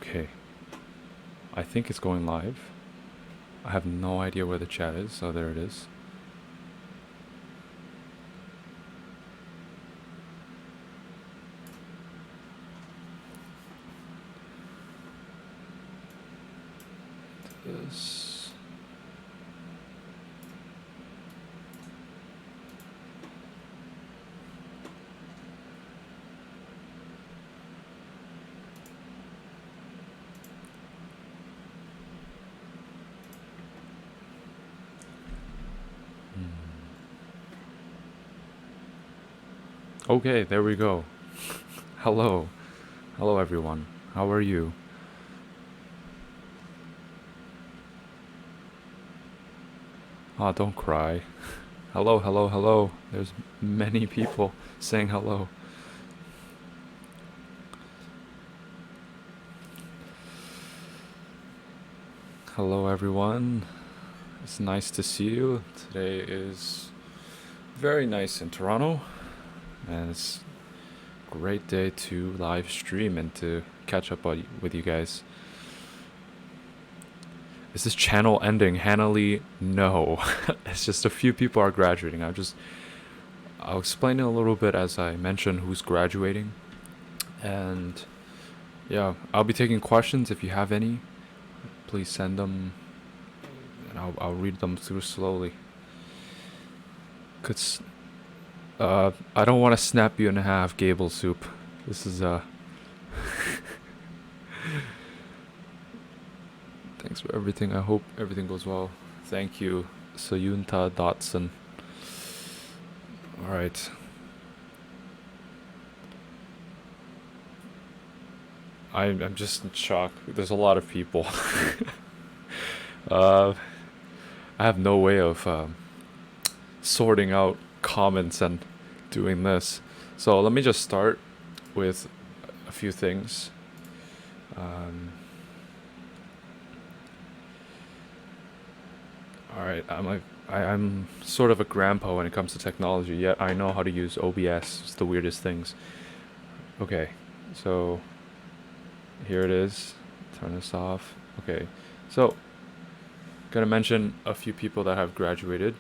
Okay. I think it's going live. I have no idea where the chat is, so there it is. This. Okay, there we go. Hello. Hello, everyone. How are you? Ah, don't cry. Hello, hello, hello. There's many people saying hello. Hello, everyone. It's nice to see you. Today is very nice in Toronto, and it's a great day to live stream and to catch up with you guys. Is this channel ending? Hannah Lee, no. It's just a few people are graduating. I'll explain it a little bit as I mention who's graduating. And yeah, I'll be taking questions. If you have any, please send them and I'll read them through slowly. Cause I don't want to snap you in half, Gable Soup. This is thanks for everything. I hope everything goes well. Thank you, Sayunta Dotson. All right. I'm just in shock. There's a lot of people. I have no way of sorting out comments and doing this. So let me just start with a few things. All right, I'm sort of a grandpa when it comes to technology, yet I know how to use OBS. It's the weirdest things. Okay, so here it is. Turn this off. Okay, so gonna mention a few people that have graduated.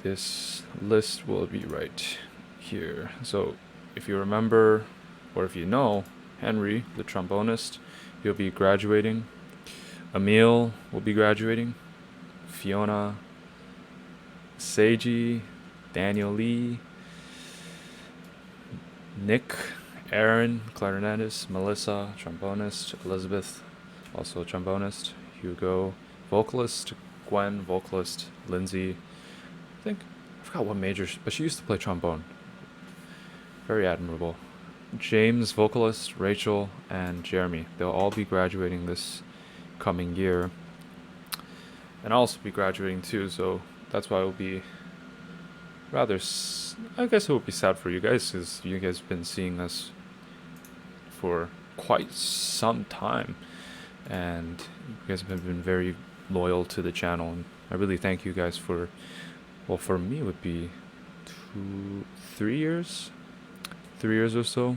This list will be right here. So if you remember, or if you know, Henry, the trombonist, he'll be graduating. Emil will be graduating. Fiona, Seiji, Daniel Lee, Nick, Aaron, clarinetist, Melissa, trombonist, Elizabeth, also a trombonist, Hugo, vocalist, Gwen, vocalist, Lindsay, I forgot what major, but she used to play trombone. Very admirable. James, vocalist, Rachel, and Jeremy. They'll all be graduating this coming year. And I'll also be graduating too, so that's why it will be rather, I guess it would be sad for you guys, because you guys have been seeing us for quite some time. And you guys have been very loyal to the channel, and I really thank you guys for, well, for me it would be 3 years? 3 years or so.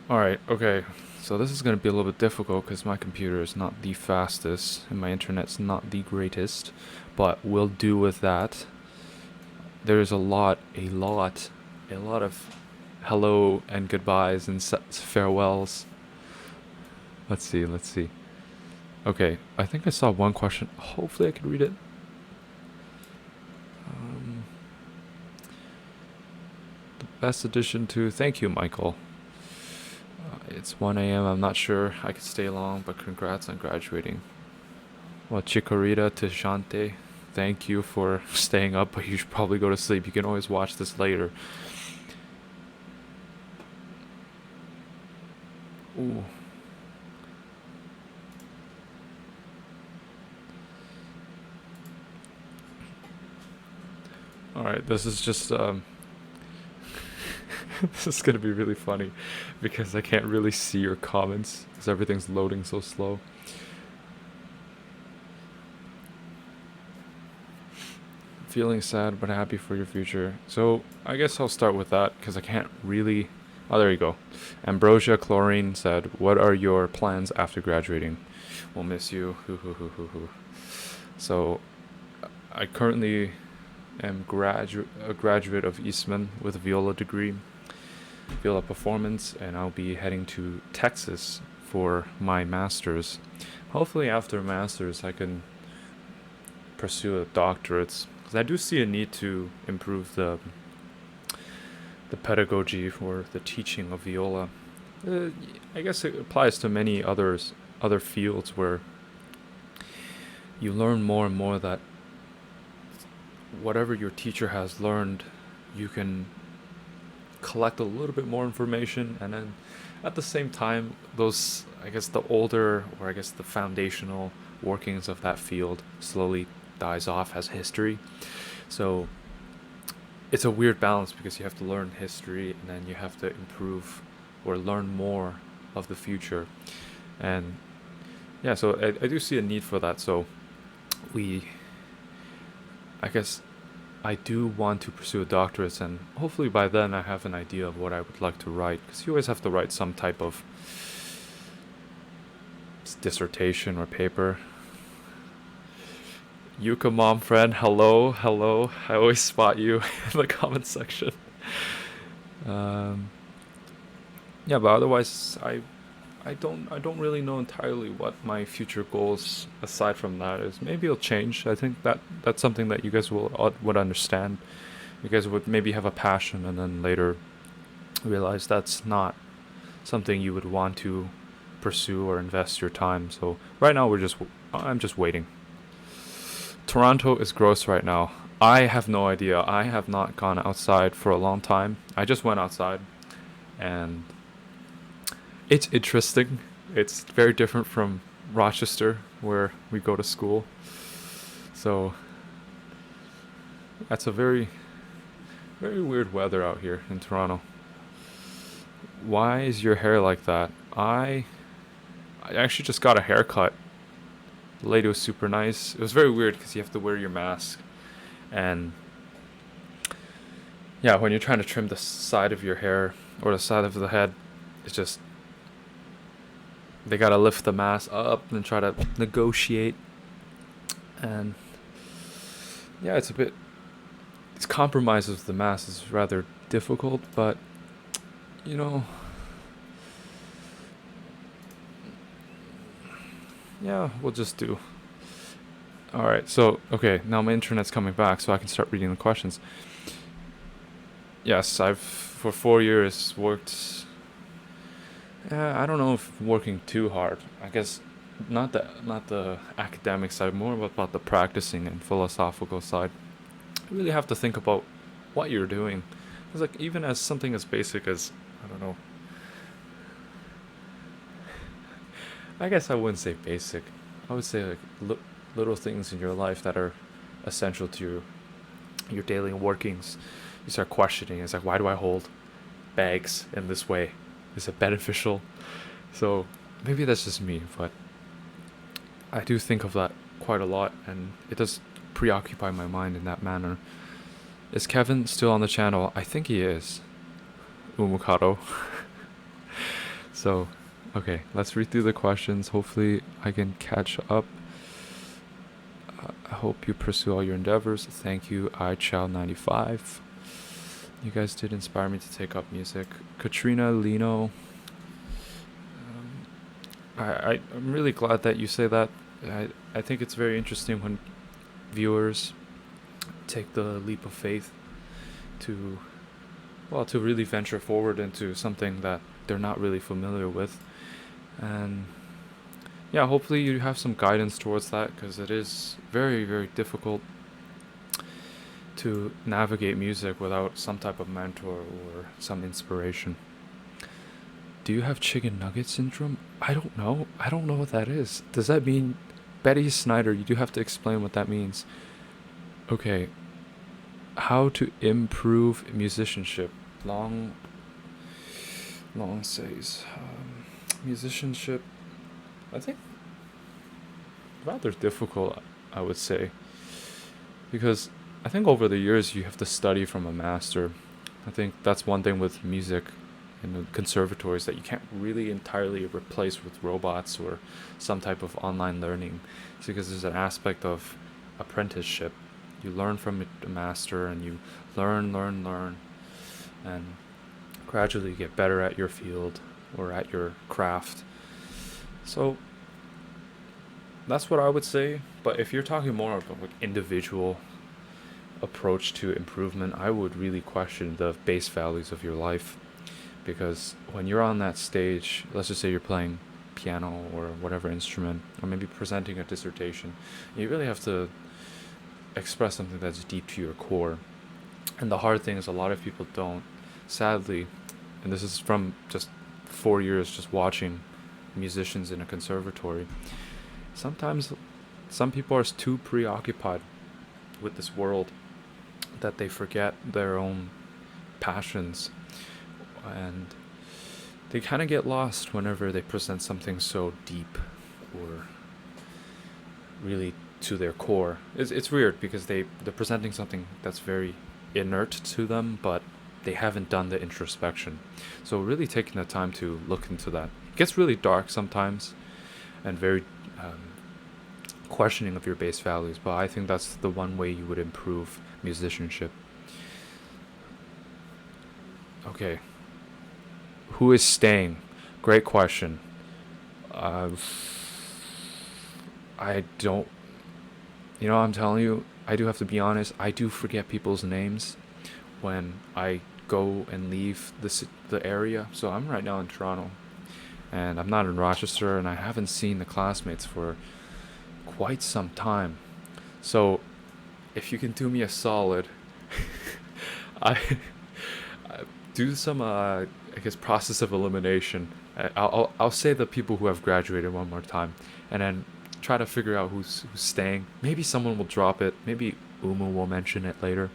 Alright, okay. So this is going to be a little bit difficult because my computer is not the fastest and my internet's not the greatest, but we'll do with that. There's a lot of hello and goodbyes and farewells. Let's see. Okay, I think I saw one question. Hopefully I can read it. The best addition to... Thank you, Michael. It's 1 a.m. I'm not sure I could stay long, but congrats on graduating. Well, Chikorita to Shante, thank you for staying up, but you should probably go to sleep. You can always watch this later. Ooh. Alright, this is just... This is gonna be really funny because I can't really see your comments because everything's loading so slow. Feeling sad but happy for your future. So I guess I'll start with that because I can't really Oh, there you go. Ambrosia Chlorine said, "What are your plans after graduating?" We'll miss you. Hoo hoo hoo hoo hoo. So, I currently am a graduate of Eastman with a viola degree, viola performance, and I'll be heading to Texas for my master's. Hopefully, after master's, I can pursue a doctorate, because I do see a need to improve the pedagogy or the teaching of viola. I guess it applies to many other fields where you learn more and more that whatever your teacher has learned, you can collect a little bit more information, and then at the same time, those, I guess, the older, or I guess the foundational workings of that field slowly dies off as history. So it's a weird balance, because you have to learn history and then you have to improve or learn more of the future. And yeah, so I do see a need for that. So I guess I do want to pursue a doctorate, and hopefully by then I have an idea of what I would like to write, because you always have to write some type of dissertation or paper. Yuka mom friend, hello. I always spot you in the comment section. Um, yeah, but otherwise, I don't really know entirely what my future goals aside from that is. Maybe it'll change. I think that's something that you guys would understand. You guys would maybe have a passion and then later realize that's not something you would want to pursue or invest your time. So right now I'm just waiting. Toronto is gross right now. I have no idea. I have not gone outside for a long time. I just went outside, and it's interesting. It's very different from Rochester, where we go to school. So that's a very, very weird weather out here in Toronto. Why is your hair like that? I actually just got a haircut. The lady was super nice. It was very weird because you have to wear your mask. And yeah, when you're trying to trim the side of your hair or the side of the head, it's just, they gotta lift the mask up and try to negotiate. And yeah, it's compromises with the mask is rather difficult, but you know, yeah, we'll just do. Alright, so, okay, now my internet's coming back, so I can start reading the questions. Yes, I've, for 4 years, worked. I don't know if working too hard. I guess not the academic side, more about the practicing and philosophical side. You really have to think about what you're doing. It's like, even as something as basic as, I don't know, I guess I wouldn't say basic. I would say like little things in your life that are essential to your daily workings. You start questioning. It's like, why do I hold bags in this way? Is it beneficial? So maybe that's just me, but I do think of that quite a lot, and it does preoccupy my mind in that manner. Is Kevin still on the channel? I think he is. Umukado. So, okay, let's read through the questions. Hopefully I can catch up. I hope you pursue all your endeavors. Thank you, iChild95. You guys did inspire me to take up music. Katrina Lino. I'm really glad that you say that. I think it's very interesting when viewers take the leap of faith to really venture forward into something that they're not really familiar with. And yeah, hopefully you have some guidance towards that, because it is very, very difficult to navigate music without some type of mentor or some inspiration. Do you have chicken nugget syndrome? I don't know. I don't know what that is. Does that mean Betty Snyder? You do have to explain what that means. Okay. How to improve musicianship? Long says musicianship. I think rather difficult, I would say, because I think over the years you have to study from a master. I think that's one thing with music. in the conservatories that you can't really entirely replace with robots or some type of online learning. It's because there's an aspect of apprenticeship. You learn from a master, and you learn, and gradually get better at your field or at your craft. So that's what I would say. But if you're talking more of like individual approach to improvement, I would really question the base values of your life. Because when you're on that stage, let's just say you're playing piano or whatever instrument, or maybe presenting a dissertation, you really have to express something that's deep to your core. And the hard thing is, a lot of people don't, sadly, and this is from just 4 years just watching musicians in a conservatory. Sometimes some people are too preoccupied with this world that they forget their own passions, and they kind of get lost whenever they present something so deep or really to their core. It's weird because they're presenting something that's very inert to them, but they haven't done the introspection. So really taking the time to look into that. It gets really dark sometimes, and very questioning of your base values, but I think that's the one way you would improve musicianship. Okay, who is staying? Great question. uh, I don't, I'm telling you, I do have to be honest, I do forget people's names when I go and leave the area. So I'm right now in Toronto, and I'm not in Rochester, and I haven't seen the classmates for quite some time. So if you can do me a solid, I, I do some I guess process of elimination. I'll say the people who have graduated one more time, and then try to figure out who's staying. Maybe someone will drop it. Maybe Uma will mention it later.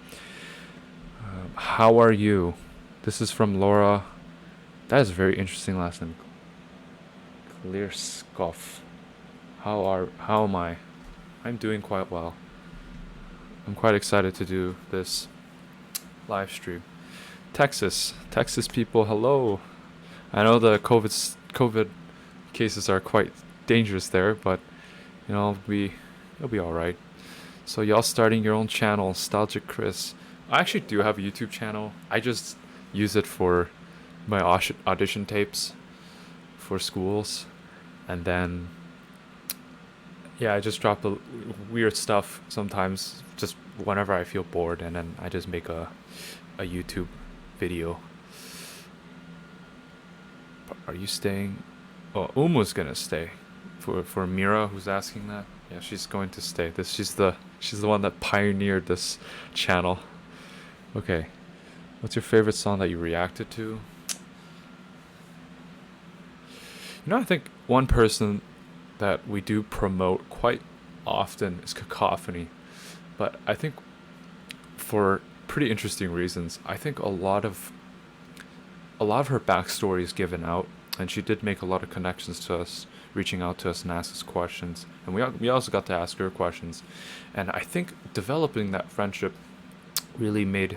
How are you? This is from Laura. That is a very interesting last name. Clearskoff. How am I? I'm doing quite well. I'm quite excited to do this live stream. Texas people, hello. I know the COVID cases are quite dangerous there, but it'll be all right. So y'all starting your own channel, Nostalgic Chris. I actually do have a YouTube channel. I just use it for my audition tapes for schools, and then yeah, I just drop the weird stuff sometimes, just whenever I feel bored, and then I just make a YouTube video. Are you staying? Oh, Umu's gonna stay. For Mira, who's asking that, yeah, she's going to stay. She's the one that pioneered this channel. Okay, what's your favorite song that you reacted to? I think one person that we do promote quite often is Cacophony, but I think for pretty interesting reasons. I think a lot of her backstory is given out, and she did make a lot of connections to us, reaching out to us and ask us questions, and we also got to ask her questions, and I think developing that friendship really made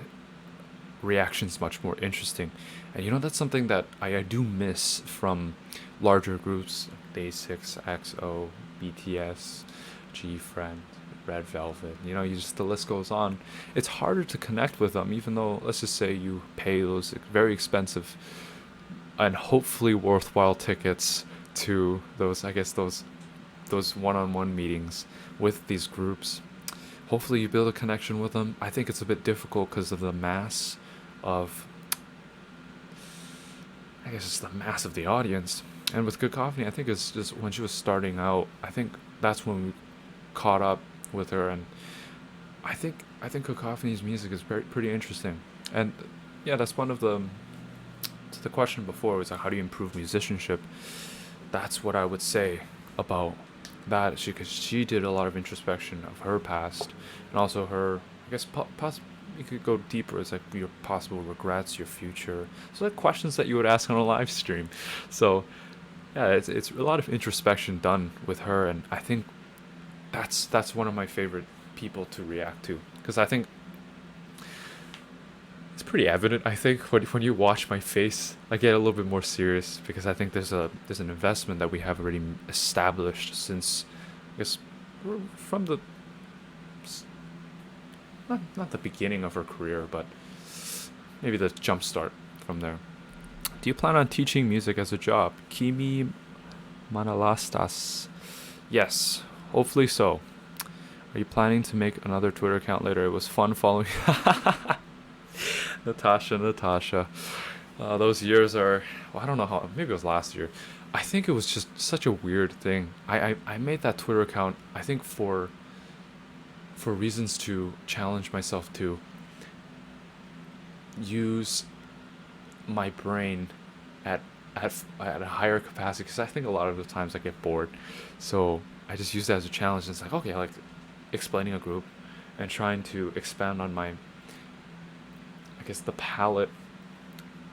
reactions much more interesting. And that's something that I do miss from larger groups like Day6, XO, BTS, G Friend, Red Velvet. The list goes on. It's harder to connect with them, even though, let's just say, you pay those very expensive and hopefully worthwhile tickets to those, I guess, those one-on-one meetings with these groups. Hopefully you build a connection with them. I think it's a bit difficult because of the mass of, I guess it's the mass of the audience. And with Cacophony, I think it's just when she was starting out, I think that's when we caught up with her, and I think Cacophony's music is pretty interesting. And yeah, that's one of the question before was like, how do you improve musicianship? That's what I would say about that, because she did a lot of introspection of her past, and also her, I guess, you could go deeper. It's like your possible regrets, your future. So like questions that you would ask on a live stream. So yeah, it's a lot of introspection done with her, and I think that's one of my favorite people to react to, because I think It's pretty evident, I think, when you watch my face. I get a little bit more serious because I think there's an investment that we have already established since, I guess, from the not the beginning of our career, but maybe the jump start from there. Do you plan on teaching music as a job? Kimi Manalastas. Yes, hopefully so. Are you planning to make another Twitter account later? It was fun following. Natasha. Those years are, well, I don't know how, maybe it was last year. I think it was just such a weird thing. I made that Twitter account, I think for reasons to challenge myself to use my brain at at a higher capacity because I think a lot of the times I get bored. So I just use that as a challenge. And it's like, okay, like explaining a group and trying to expand on my, I guess, the palette.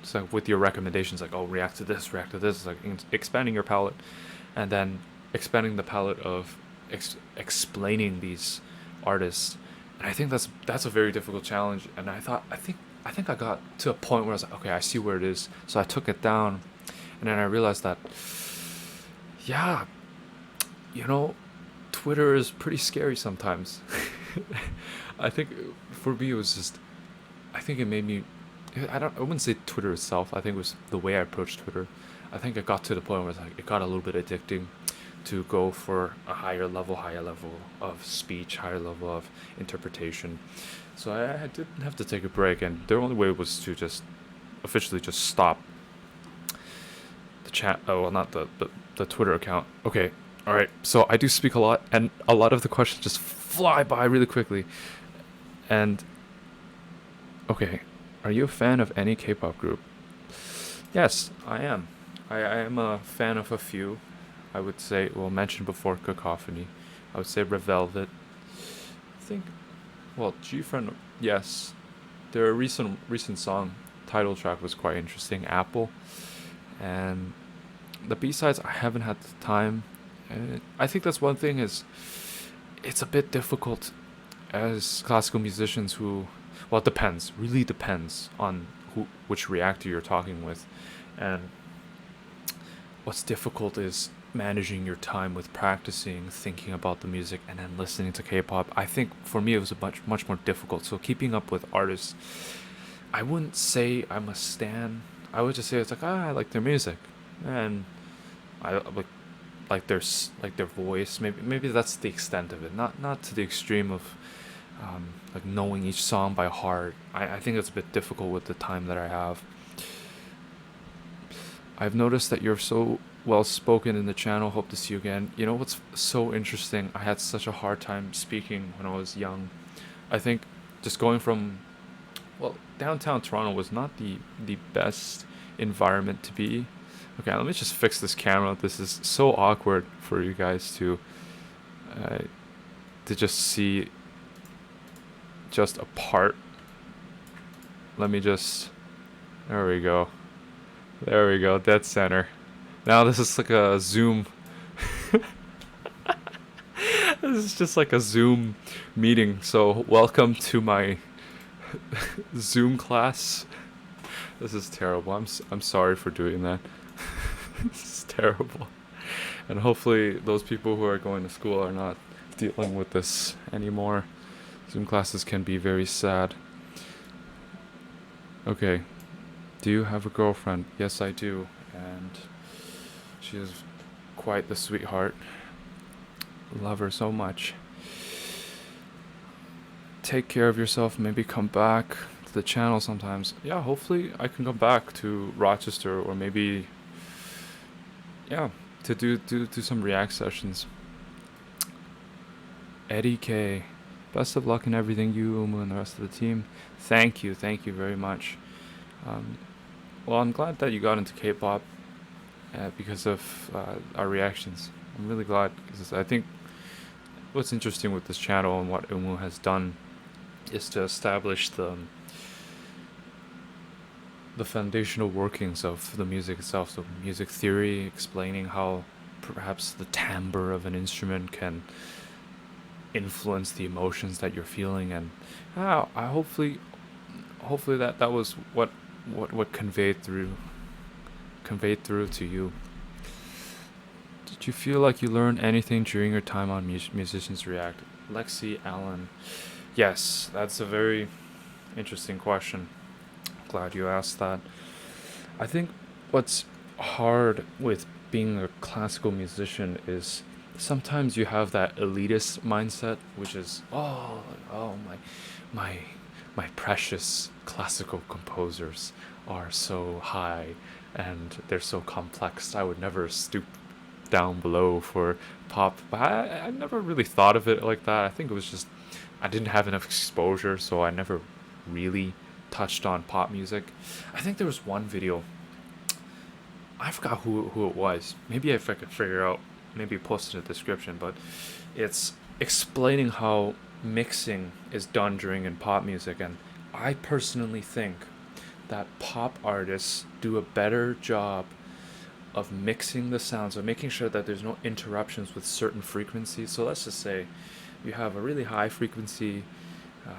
So with your recommendations, like, oh, react to this, it's like expanding your palette, and then expanding the palette of explaining these artists. And I think that's a very difficult challenge. And I think I got to a point where I was like, okay, I see where it is. So I took it down, and then I realized that, yeah, you know, Twitter is pretty scary sometimes. I think for me it was just, I think it made me, I wouldn't say Twitter itself. I think it was the way I approached Twitter. I think it got to the point where it's like it got a little bit addicting to go for a higher level of speech, higher level of interpretation. So I did have to take a break, and the only way was to just officially just stop the chat. Oh, well, not the Twitter account. Okay, all right. So I do speak a lot, and a lot of the questions just fly by really quickly. And okay, are you a fan of any K-pop group? Yes, I am. I am a fan of a few. I would say, well, mentioned before, Cacophony. I would say Red Velvet. I think, well, G-Friend, yes. Their recent song title track was quite interesting, Apple. And the B-sides, I haven't had the time. And I think that's one thing is, it's a bit difficult as classical musicians who, well, it depends, really depends on which reactor you're talking with. And what's difficult is managing your time with practicing, thinking about the music, and then listening to K-pop. I think for me it was a much more difficult. So keeping up with artists, I wouldn't say I'm a stan. I would just say it's like, I like their music, and I like their voice. Maybe that's the extent of it. Not to the extreme of like knowing each song by heart. I think it's a bit difficult with the time that I have. I've noticed that you're so well spoken in the channel. Hope to see you again. You know what's so interesting? I had such a hard time speaking when I was young. I think just going from, well, downtown Toronto was not the best environment to be. Okay, let me just fix this camera. This is so awkward for you guys uh, to just see just a part. Let me just, there we go. There we go, dead center. Now this is like a Zoom. This is just like a Zoom meeting. So welcome to my Zoom class. This is terrible. I'm sorry for doing that. This is terrible. And hopefully those people who are going to school are not dealing with this anymore. Zoom classes can be very sad. Okay. Do you have a girlfriend? Yes, I do. And she is quite the sweetheart. Love her so much. Take care of yourself. Maybe come back to the channel sometimes. Yeah, hopefully I can come back to Rochester, or maybe, yeah, to do some React sessions. Eddie K. Best of luck in everything, you, Umu, and the rest of the team. Thank you very much. Well, I'm glad that you got into K-pop because of our reactions. I'm really glad, because I think what's interesting with this channel and what Umu has done is to establish the foundational workings of the music itself. So music theory, explaining how perhaps the timbre of an instrument can influence the emotions that you're feeling, and I hopefully hopefully that was what conveyed through to you. Did you feel like you learned anything during your time on Musicians React? Lexi Allen. Yes, that's a very interesting question. Glad you asked that. I think what's hard with being a classical musician is sometimes you have that elitist mindset, which is oh my my precious classical composers are so high and they're so complex. I would never stoop down below for pop. But I never really thought of it like that. I think it was just I didn't have enough exposure, so I never really touched on pop music. I think there was one video. I forgot who it was. Maybe if I could figure out, maybe post in the description. But it's explaining how mixing is done during in pop music, and I personally think that pop artists do a better job of mixing the sounds, of making sure that there's no interruptions with certain frequencies. So let's just say you have a really high frequency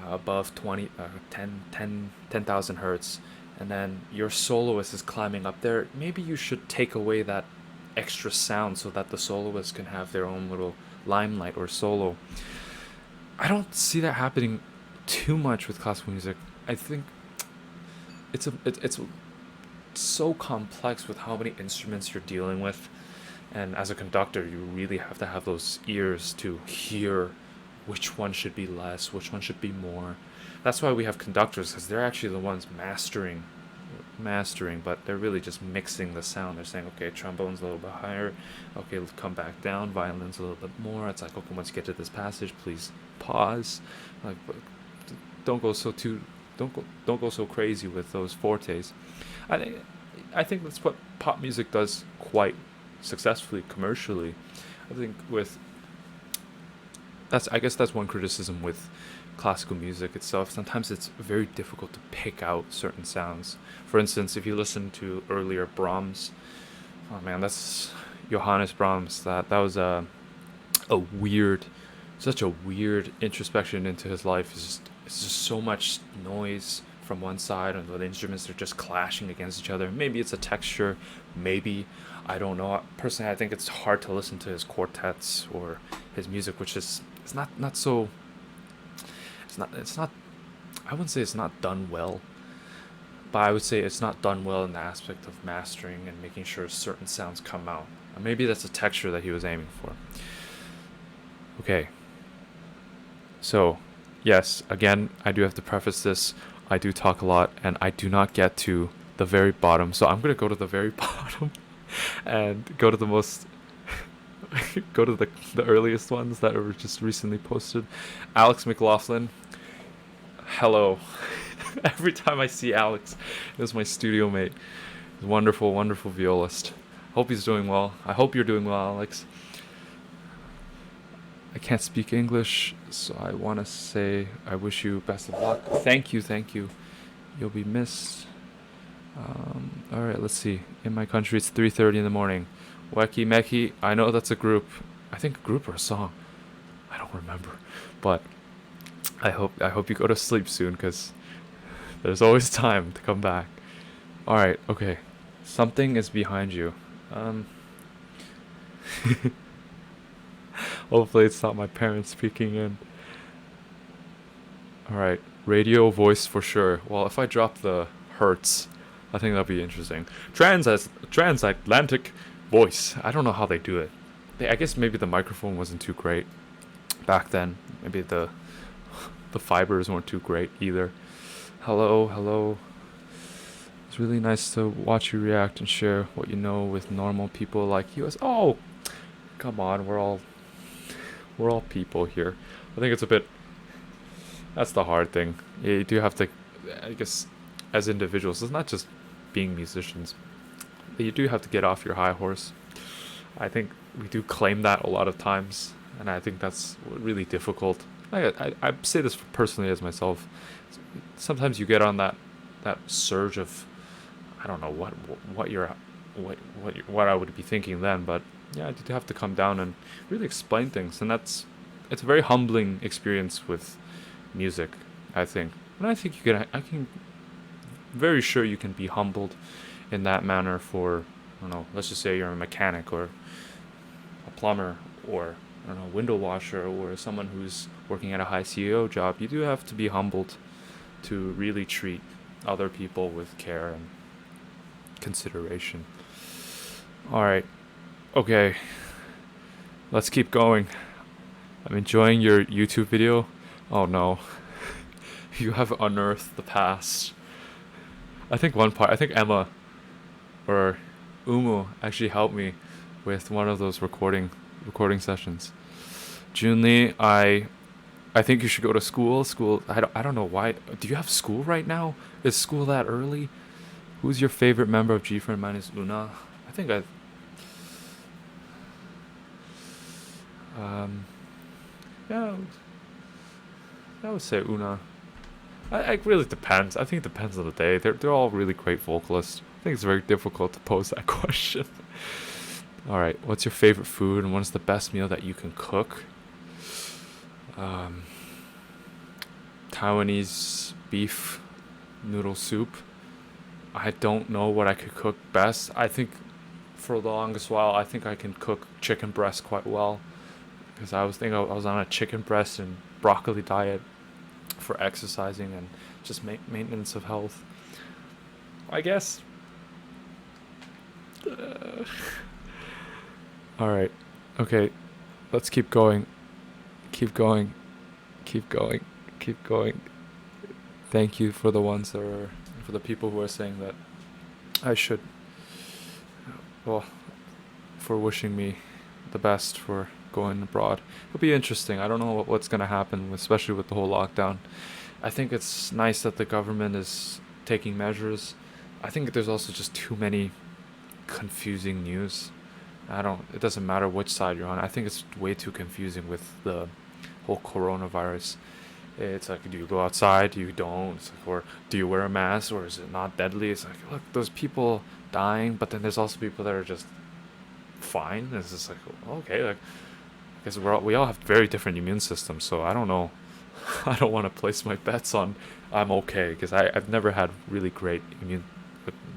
above 10,000 hertz, and then your soloist is climbing up there. Maybe you should take away that extra sound so that the soloist can have their own little limelight or solo. I don't see that happening too much with classical music. I think it's so complex with how many instruments you're dealing with, and as a conductor you really have to have those ears to hear which one should be less, which one should be more. That's why we have conductors, because they're actually the ones mastering, but they're really just mixing the sound. They're saying, okay, trombone's a little bit higher, okay, let's come back down, violin's a little bit more. It's like, okay, once you get to this passage, please pause. Like, don't go so too don't go so crazy with those fortes. I I think that's what pop music does quite successfully commercially. I think with that's I guess that's one criticism with classical music itself. Sometimes it's very difficult to pick out certain sounds. For instance, if you listen to earlier Brahms, oh man, that's Johannes Brahms. That was a weird, such a weird introspection into his life. It's just so much noise from one side, and the instruments are just clashing against each other. Maybe it's a texture, maybe I don't know. Personally, I think it's hard to listen to his quartets or his music, which is it's not so. It's not. I wouldn't say it's not done well, but I would say it's not done well in the aspect of mastering and making sure certain sounds come out. Or maybe that's a texture that he was aiming for. Okay. So, yes, again, I do have to preface this. I do talk a lot, and I do not get to the very bottom. So I'm gonna go to the very bottom and go to the most go to the earliest ones that were just recently posted. Alex McLaughlin. Hello. Every time I see Alex, he was my studio mate. He's a wonderful, wonderful violist. Hope he's doing well. I hope you're doing well, Alex. I can't speak English, so I want to say I wish you best of luck. Thank you, thank you. You'll be missed. All right, let's see. In my country, it's 3:30 in the morning. Weki Meki, I know that's a group. I think a group or a song. I don't remember. But I hope you go to sleep soon, because there's always time to come back. All right, okay. Something is behind you. Hopefully it's not my parents speaking in. Alright, radio voice for sure. Well, if I drop the hertz, I think that'll be interesting. Transatlantic voice. I don't know how they do it. I guess maybe the microphone wasn't too great back then. Maybe the fibers weren't too great either. Hello, hello. It's really nice to watch you react and share what you know with normal people like you. Oh, come on, we're all people here. I think it's a bit. That's the hard thing. You do have to, I guess, as individuals, it's not just being musicians. But you do have to get off your high horse. I think we do claim that a lot of times, and I think that's really difficult. I say this personally as myself. Sometimes you get on that surge of, I don't know what I would be thinking then, but yeah, I do have to come down and really explain things, and it's a very humbling experience with music, I think. And I think very sure you can be humbled in that manner for, I don't know, let's just say you're a mechanic or a plumber or, I don't know, window washer or someone who's working at a high CEO job. You do have to be humbled to really treat other people with care and consideration. All right. Okay. Let's keep going. I'm enjoying your YouTube video. Oh no. You have unearthed the past. I think Emma or Umu actually helped me with one of those recording sessions. Junli, I think you should go to school. I don't know why. Do you have school right now? Is school that early? Who's your favorite member of G Friend? Mine is Una. I think I yeah, I would say Una. It really depends. I think it depends on the day. They're all really great vocalists. I think it's very difficult to pose that question. All right, what's your favorite food and what's the best meal that you can cook? Taiwanese beef noodle soup. I don't know what I could cook best. I think for the longest while, I think I can cook chicken breast quite well because I was thinking I was on a chicken breast and broccoli diet for exercising and just maintenance of health. I guess. All right. Okay. Let's keep going. Keep going. Keep going. Keep going. Thank you for the ones that are for the people who are saying that I should. Well, for wishing me the best for going abroad. It'll be interesting. I don't know what's going to happen, especially with the whole lockdown. I think it's nice that the government is taking measures. I think there's also just too many confusing news. It doesn't matter which side you're on. I think it's way too confusing with the whole coronavirus. It's like, do you go outside? Do you don't? It's like, or do you wear a mask? Or is it not deadly? It's like, look, there's people dying, but then there's also people that are just fine. It's just like, okay, like, because we all have very different immune systems, so I don't know. I don't want to place my bets on I'm okay because I've never had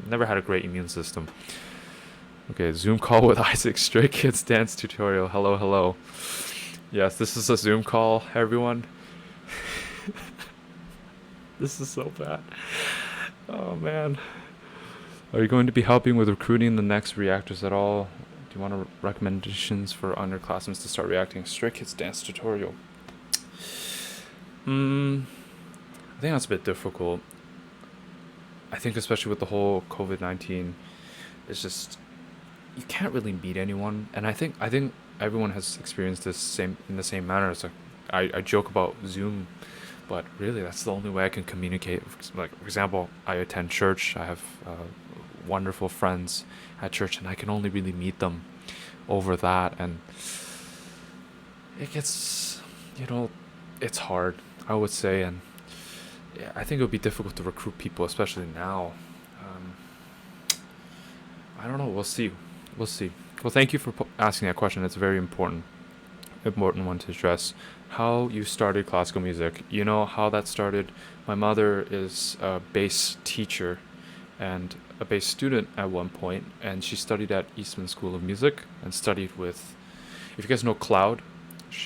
never had a great immune system. Okay, Zoom call with Isaac, Stray Kids dance tutorial. Hello, hello. Yes, this is a Zoom call, everyone. This is so bad. Oh man. Are you going to be helping with recruiting the next reactors at all? Do you want recommendations for underclassmen to start reacting? Stray Kids dance tutorial. I think that's a bit difficult. I think especially with the whole COVID-19, it's just you can't really meet anyone, and I think everyone has experienced this in the same manner. It's like I joke about Zoom, but really that's the only way I can communicate. Like for example, I attend church. I have wonderful friends at church, and I can only really meet them over that, and it gets it's hard, I would say, and yeah, I think it would be difficult to recruit people, especially now. I don't know. We'll see. We'll see. Well, thank you for asking that question. It's a very important one to address. How you started classical music. You know how that started? My mother is a bass teacher and a bass student at one point, and she studied at Eastman School of Music and studied with, if you guys know Cloud,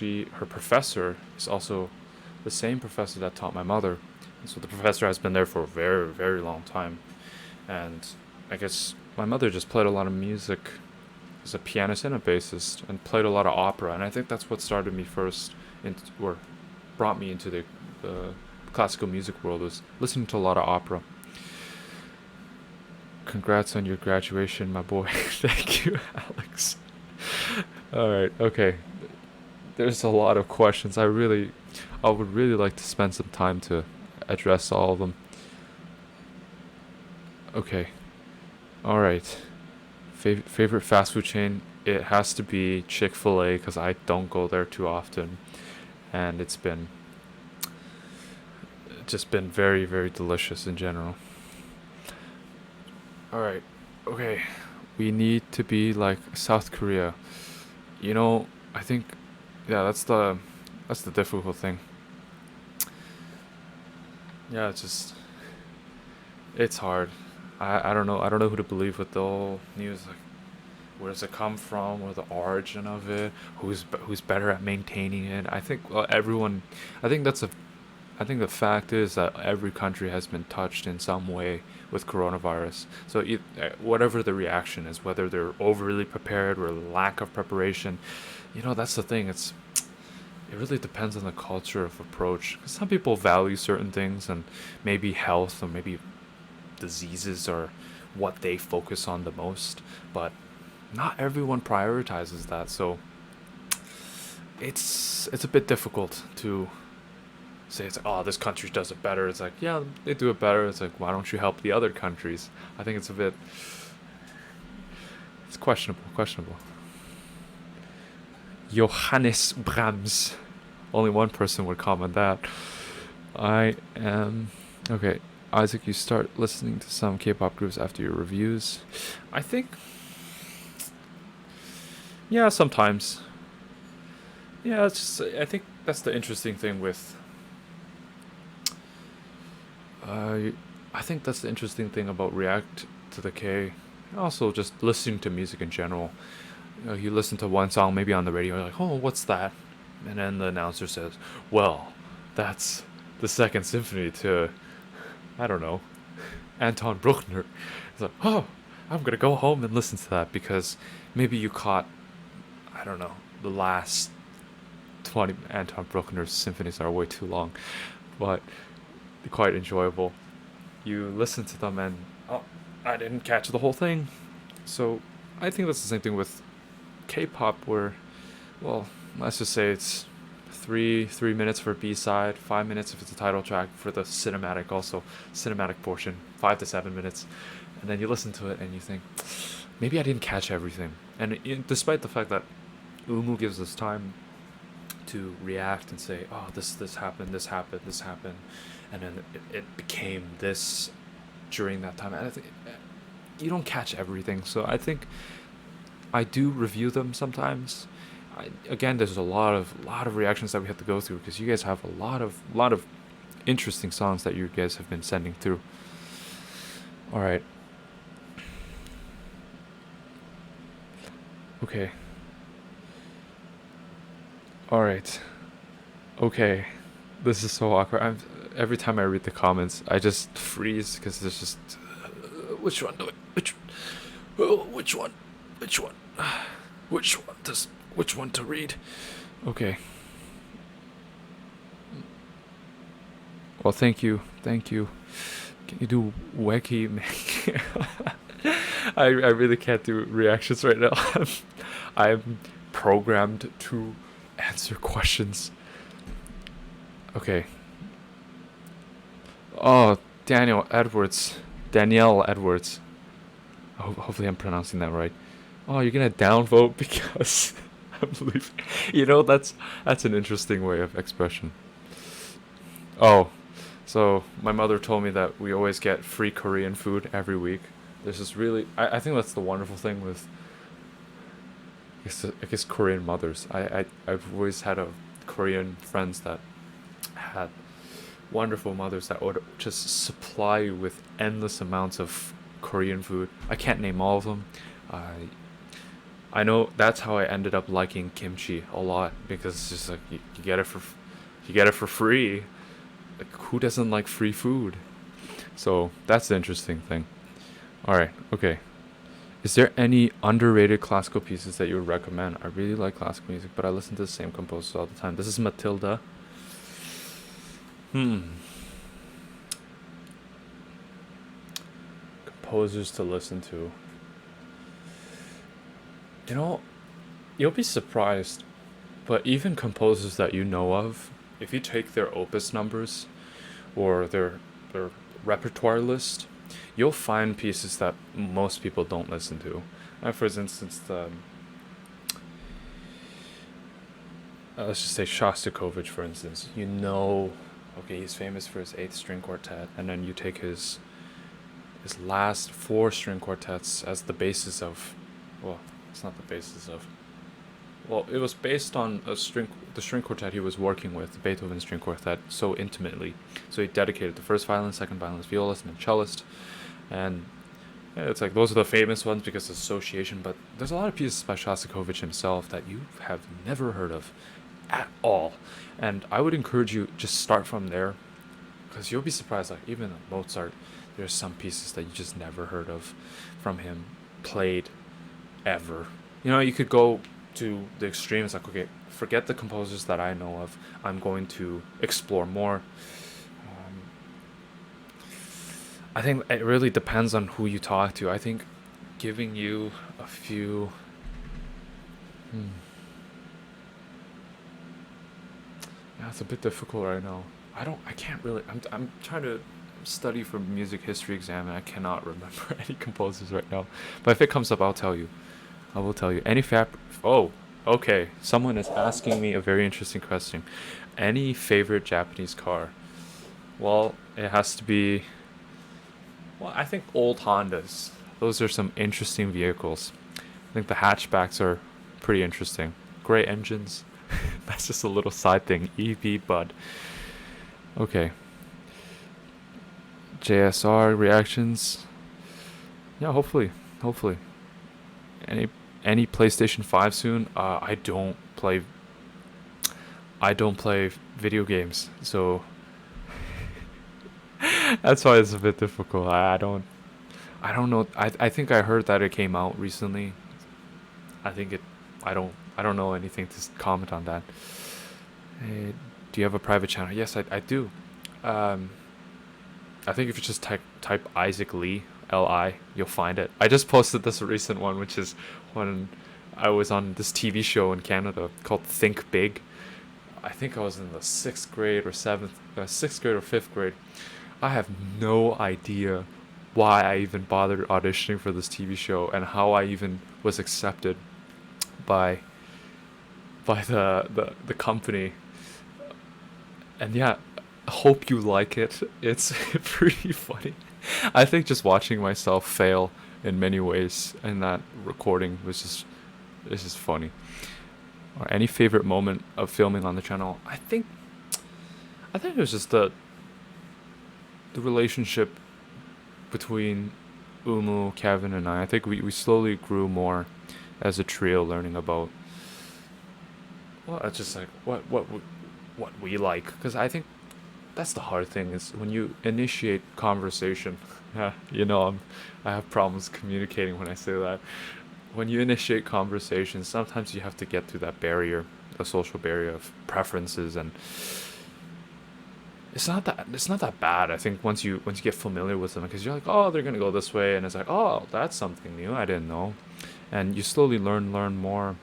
her professor is also the same professor that taught my mother. And so the professor has been there for a very, very long time. And I guess my mother just played a lot of music as a pianist and a bassist and played a lot of opera. And I think that's what started me first, or brought me into the classical music world, was listening to a lot of opera. Congrats on your graduation, my boy. Thank you, Alex. All right, okay. There's a lot of questions. I would really like to spend some time to address all of them. Okay. All right. Favorite fast food chain? It has to be Chick-fil-A because I don't go there too often, and it's just been very, very delicious in general. All right. Okay. We need to be like South Korea. I think, yeah, that's the difficult thing. Yeah, It's hard. I don't know. I don't know who to believe with the whole news. Like, where does it come from? Or the origin of it? Who's better at maintaining it? I think everyone. I think that's a. I think the fact is that every country has been touched in some way with coronavirus. So whatever the reaction is, whether they're overly prepared or lack of preparation, that's the thing. It really depends on the culture of approach. 'Cause some people value certain things, and maybe health or maybe diseases are what they focus on the most. But not everyone prioritizes that. So it's a bit difficult to say it's like, oh, this country does it better. It's like, yeah, they do it better. It's like, why don't you help the other countries? I think it's questionable. Johannes Brahms. Only one person would comment that. I am okay. Isaac, you start listening to some K-pop groups after your reviews. I think, yeah, sometimes. Yeah, it's just, I think that's the interesting thing with. Uh, I think that's the interesting thing about React to the K. Also, just listening to music in general. You listen to one song maybe on the radio, you're like, oh, what's that? And then the announcer says, well, that's the Second Symphony to, I don't know, Anton Bruckner. It's like, oh, I'm gonna go home and listen to that because maybe you caught, I don't know, the last 20 Anton Bruckner's symphonies are way too long, but they're quite enjoyable. You listen to them and, oh, I didn't catch the whole thing. So I think that's the same thing with K-pop where, well, let's just say it's 3 minutes for B-side, 5 minutes if it's a title track for the cinematic, also cinematic portion, 5 to 7 minutes, and then you listen to it and you think, maybe I didn't catch everything. And despite the fact that Umu gives us time to react and say, oh, this happened, this happened, and then it became this during that time. And I think you don't catch everything, so I think I do review them sometimes. Again, there's a lot of reactions that we have to go through because you guys have a lot of interesting songs that you guys have been sending through. All right. Okay. All right. Okay. This is so awkward. Every time I read the comments, I just freeze because there's just which one do I, which one which one which one to read. Okay. Well, thank you. Can you do wacky? I really can't do reactions right now. I'm programmed to answer questions. Okay. Oh, Danielle Edwards. Hopefully I'm pronouncing that right. Oh, you're gonna downvote because I'm leaving. That's an interesting way of expression. Oh, so my mother told me that we always get free Korean food every week. There's this really, I think that's the wonderful thing with, I guess Korean mothers. I've always had Korean friends that had wonderful mothers that would just supply you with endless amounts of Korean food. I can't name all of them. I know that's how I ended up liking kimchi a lot because it's just like you get it for free. Like who doesn't like free food? So that's the interesting thing. All right, okay. Is there any underrated classical pieces that you would recommend? I really like classical music, but I listen to the same composers all the time. This is Matilda. Composers to listen to. You'll be surprised, but even composers that you know of, if you take their opus numbers or their repertoire list, you'll find pieces that most people don't listen to. For instance, let's just say Shostakovich, for instance. Okay, he's famous for his eighth string quartet, and then you take his last four string quartets as the basis of, well, it's not the basis of, well, it was based on the string quartet he was working with, Beethoven's string quartet, so intimately. So he dedicated the first violin, second violinist, violist, and then cellist. And yeah, it's like those are the famous ones because of association. But there's a lot of pieces by Shostakovich himself that you have never heard of at all. And I would encourage you just start from there, because you'll be surprised. Like even Mozart, there's some pieces that you just never heard of from him played ever. You know, you could go to the extreme. It's like, okay, forget the composers that I know of. I'm going to explore more. I think it really depends on who you talk to. I think giving you a few. Hmm, yeah, it's a bit difficult right now. I can't really. I'm trying to study for music history exam and I cannot remember any composers right now. But if it comes up, I'll tell you. I will tell you. Any fab. Oh, okay. Someone is asking me a very interesting question. Any favorite Japanese car? Well, it has to be. Well, I think old Hondas. Those are some interesting vehicles. I think the hatchbacks are pretty interesting. Great engines. That's just a little side thing. EV bud. Okay. JSR reactions. Yeah, hopefully. Hopefully. Any any PlayStation 5 soon? I don't play video games. So that's why it's a bit difficult. I don't know. I think I heard that it came out recently. I think it. I don't know anything to comment on that. Do you have a private channel? Yes, I do. Um, I think if you just type Isaac Lee Li, you'll find it. I just posted this recent one, which is when I was on this TV show in Canada called Think Big. I think I was in the sixth grade or fifth grade. I have no idea why I even bothered auditioning for this TV show and how I even was accepted by the company. And yeah, hope you like it. It's pretty funny. I think just watching myself fail in many ways in that recording was just it's just funny. Or any favorite moment of filming on the channel? I think it was just the relationship between Umu, Kevin, and I. I think we slowly grew more as a trio, learning about well, it's just like what we like. Because I think that's the hard thing is when you initiate conversation. Yeah, I have problems communicating when I say that. When you initiate conversation, sometimes you have to get through that barrier, the social barrier of preferences, and it's not that bad. I think once you get familiar with them, because you're like, oh, they're gonna go this way, and it's like, oh, that's something new I didn't know, and you slowly learn more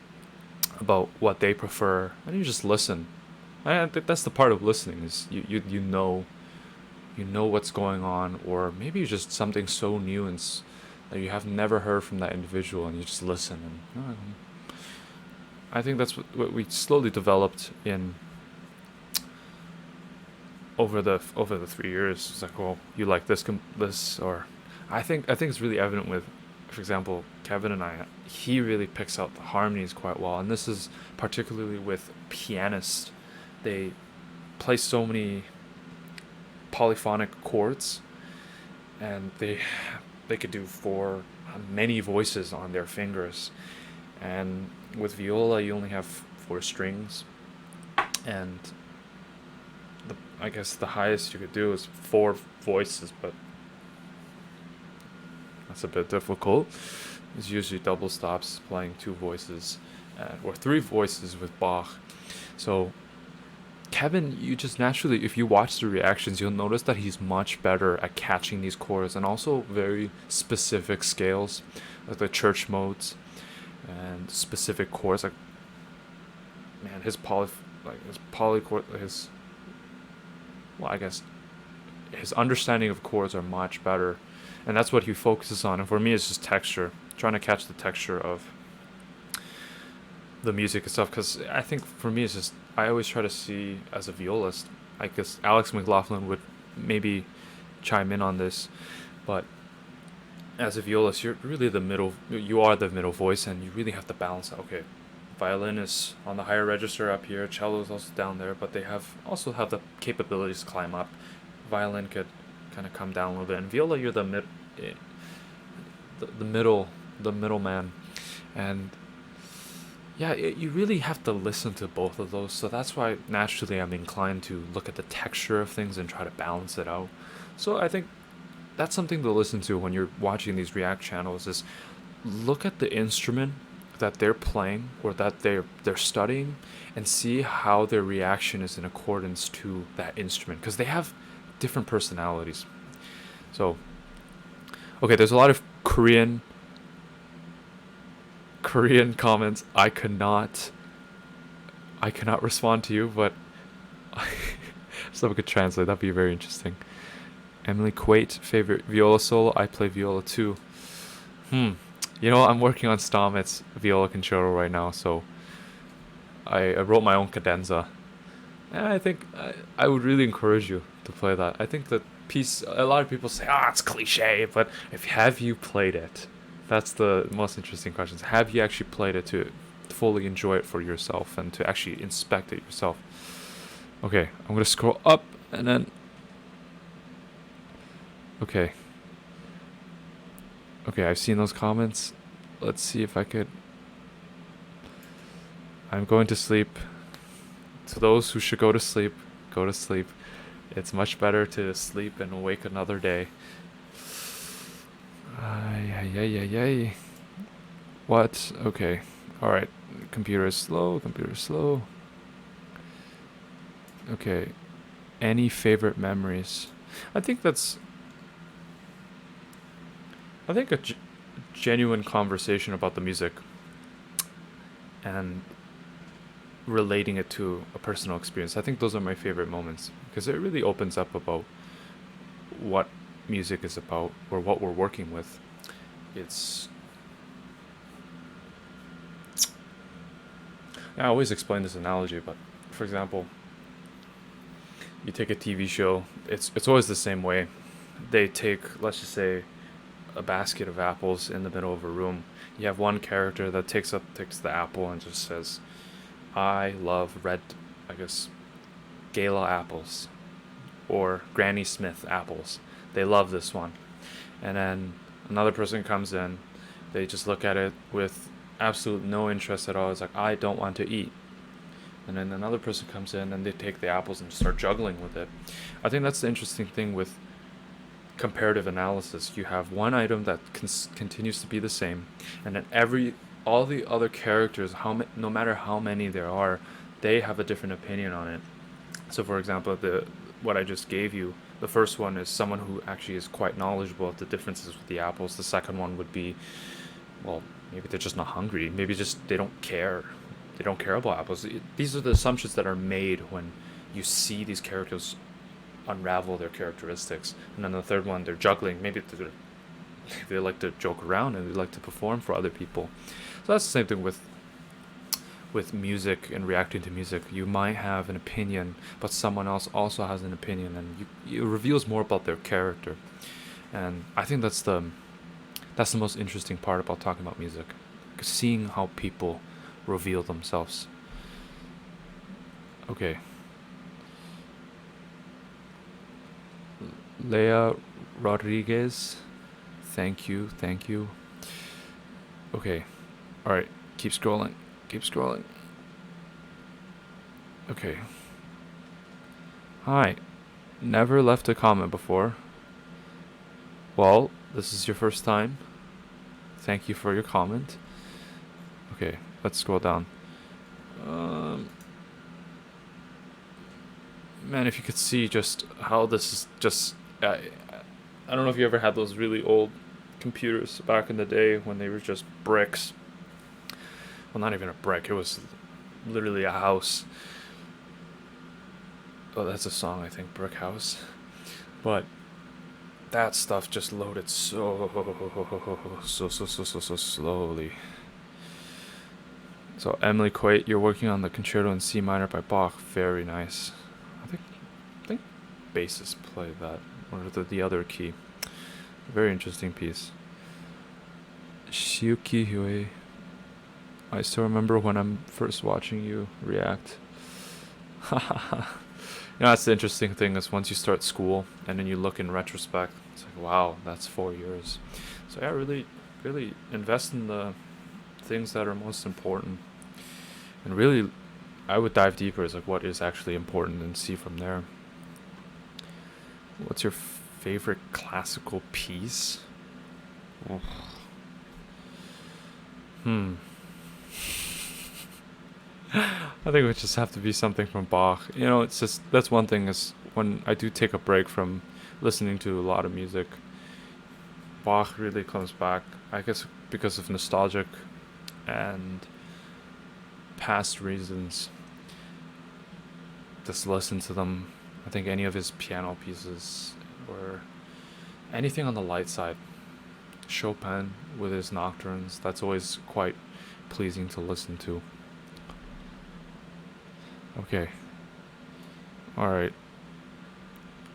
about what they prefer, and you just listen. I think that's the part of listening is you know what's going on, or maybe it's just something so new that you have never heard from that individual, and you just listen. And I think that's what we slowly developed in over the 3 years. It's like, well, you like this, or I think it's really evident with, for example, Kevin and I. He really picks out the harmonies quite well, and this is particularly with pianists. They play so many polyphonic chords, and they could do for many voices on their fingers. And with viola, you only have four strings, and I guess the highest you could do is four voices, but that's a bit difficult. It's usually double stops playing two voices, or three voices with Bach. So Kevin, you just naturally, if you watch the reactions, you'll notice that he's much better at catching these chords and also very specific scales, like the church modes and specific chords. Like, man, his polychord, I guess his understanding of chords are much better, and that's what he focuses on. And for me, it's just texture, trying to catch the texture of the music and stuff. Because I think for me, it's just I always try to see as a violist. I guess Alex McLaughlin would maybe chime in on this, but as a violist, you're really the middle. You are the middle voice, and you really have to balance out. Okay, Violin is on the higher register up here. Cello is also down there, but they also have the capabilities to climb up. Violin could kind of come down a little bit, and viola, you're the middleman, and yeah, you really have to listen to both of those. So that's why naturally I'm inclined to look at the texture of things and try to balance it out. So I think that's something to listen to when you're watching these React channels, is look at the instrument that they're playing or that they're studying, and see how their reaction is in accordance to that instrument, because they have different personalities. So okay, there's a lot of Korean comments. I cannot respond to you, but someone could translate. That'd be very interesting. Emily Quate, favorite viola solo. I play viola too. You know, I'm working on Stamets viola concerto right now, so I wrote my own cadenza. And I think I would really encourage you to play that. I think that piece, a lot of people say, it's cliche, but have you played it? That's the most interesting question. Have you actually played it to fully enjoy it for yourself and to actually inspect it yourself? Okay, I'm gonna scroll up and then. Okay, I've seen those comments. Let's see if I could. I'm going to sleep. To those who should go to sleep, go to sleep. It's much better to sleep and wake another day. Ay. What? Okay. Alright. Computer is slow. Okay. Any favorite memories? I think a genuine conversation about the music and relating it to a personal experience. I think those are my favorite moments, because it really opens up about what music is about or what we're working with. I always explain this analogy, but for example, you take a TV show, it's always the same way. They take, let's just say, a basket of apples in the middle of a room. You have one character that takes the apple and just says, I love Gala apples or Granny Smith apples. They love this one. And then another person comes in, they just look at it with absolute no interest at all. It's like, I don't want to eat. And then another person comes in and they take the apples and start juggling with it. I think that's the interesting thing with comparative analysis. You have one item that continues to be the same, and then all the other characters, no matter how many there are, they have a different opinion on it. So for example, what I just gave you, the first one is someone who actually is quite knowledgeable of the differences with the apples. The second one would be, well, maybe they're just not hungry. Maybe just they don't care. They don't care about apples. These are the assumptions that are made when you see these characters unravel their characteristics. And then the third one, they're juggling. Maybe they like to joke around and they like to perform for other people. So that's the same thing with music and reacting to music. You might have an opinion, but someone else also has an opinion, and it reveals more about their character. And I think that's the most interesting part about talking about music, seeing how people reveal themselves. Okay. Leia Rodriguez, thank you. Okay, alright, keep scrolling. Okay. Hi, never left a comment before. Well, this is your first time. Thank you for your comment. Okay, let's scroll down. Man, if you could see just how this is just... I don't know if you ever had those really old computers back in the day when they were just bricks. Well, not even a brick. It was literally a house. Oh, that's a song, I think, Brick House. But that stuff just loaded so slowly. So Emily Quate, you're working on the Concerto in C minor by Bach. Very nice. I think bassists play that, or the other key. Very interesting piece. Shiuki Hue. I still remember when I'm first watching you react. That's the interesting thing is once you start school and then you look in retrospect, it's like, wow, that's 4 years. So yeah, really, really invest in the things that are most important. And really, I would dive deeper as like what is actually important and see from there. What's your favorite classical piece? Oh. I think it would just have to be something from Bach. It's just that's one thing is when I do take a break from listening to a lot of music, Bach really comes back. I guess because of nostalgic and past reasons. Just listen to them. I think any of his piano pieces or anything on the light side. Chopin with his nocturnes, that's always quite pleasing to listen to. Okay. Alright.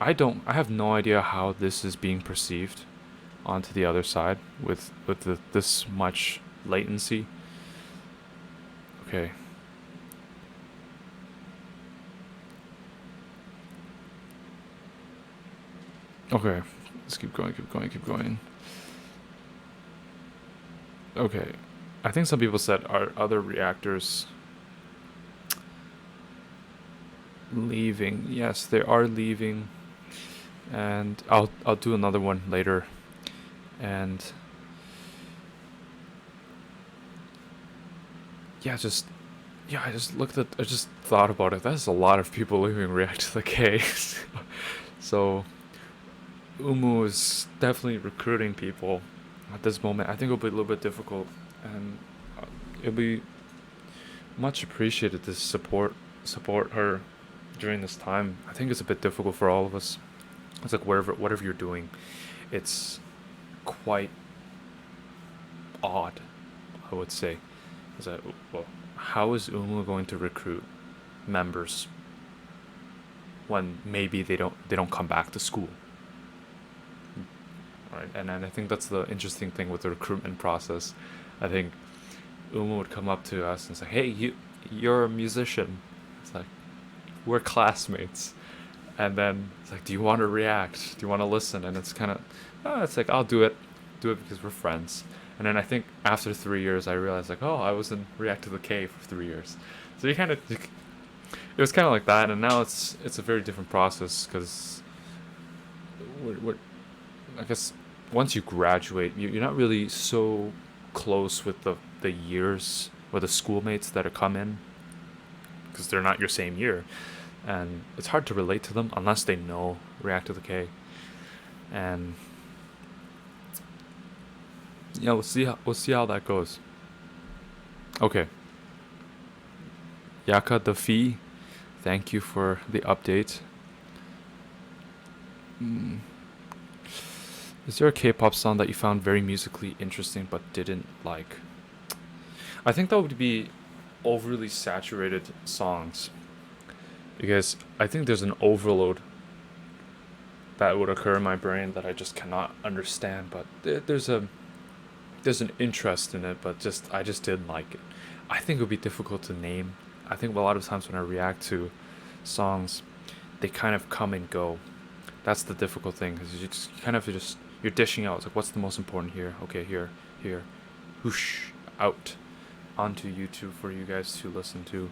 I have no idea how this is being perceived onto the other side with this much latency. Okay. Okay. Let's keep going. Okay. I think some people said are other reactors leaving. Yes, they are leaving. And I'll do another one later. And I just thought about it. That's a lot of people leaving React to the K. So Umu is definitely recruiting people at this moment. I think it'll be a little bit difficult, and it'll be much appreciated to support her during this time. I think it's a bit difficult for all of us. It's like whatever you're doing, it's quite odd, I would say. Is that, well, how is Umu going to recruit members when maybe they don't come back to school? Right, and I think that's the interesting thing with the recruitment process. I think Umu would come up to us and say, "Hey, you're a musician." It's like we're classmates, and then it's like, "Do you want to react? Do you want to listen?" And it's kind of, it's like I'll do it because we're friends. And then I think after 3 years, I realized like, oh, I was in React to the K for 3 years. So it was kind of like that, and now it's a very different process because I guess once you graduate, you're not really so close with the years or the schoolmates that are come in because they're not your same year, and it's hard to relate to them unless they know React to the K, and we'll see how that goes. Okay. Yaka the Fee, thank you for the update. Is there a K-pop song that you found very musically interesting but didn't like? I think that would be overly saturated songs, because I think there's an overload that would occur in my brain that I just cannot understand. But there's an interest in it, but I just didn't like it. I think it would be difficult to name. I think a lot of times when I react to songs, they kind of come and go. That's the difficult thing, because you're dishing out. It's like, what's the most important here? Okay, here, whoosh, out onto YouTube for you guys to listen to.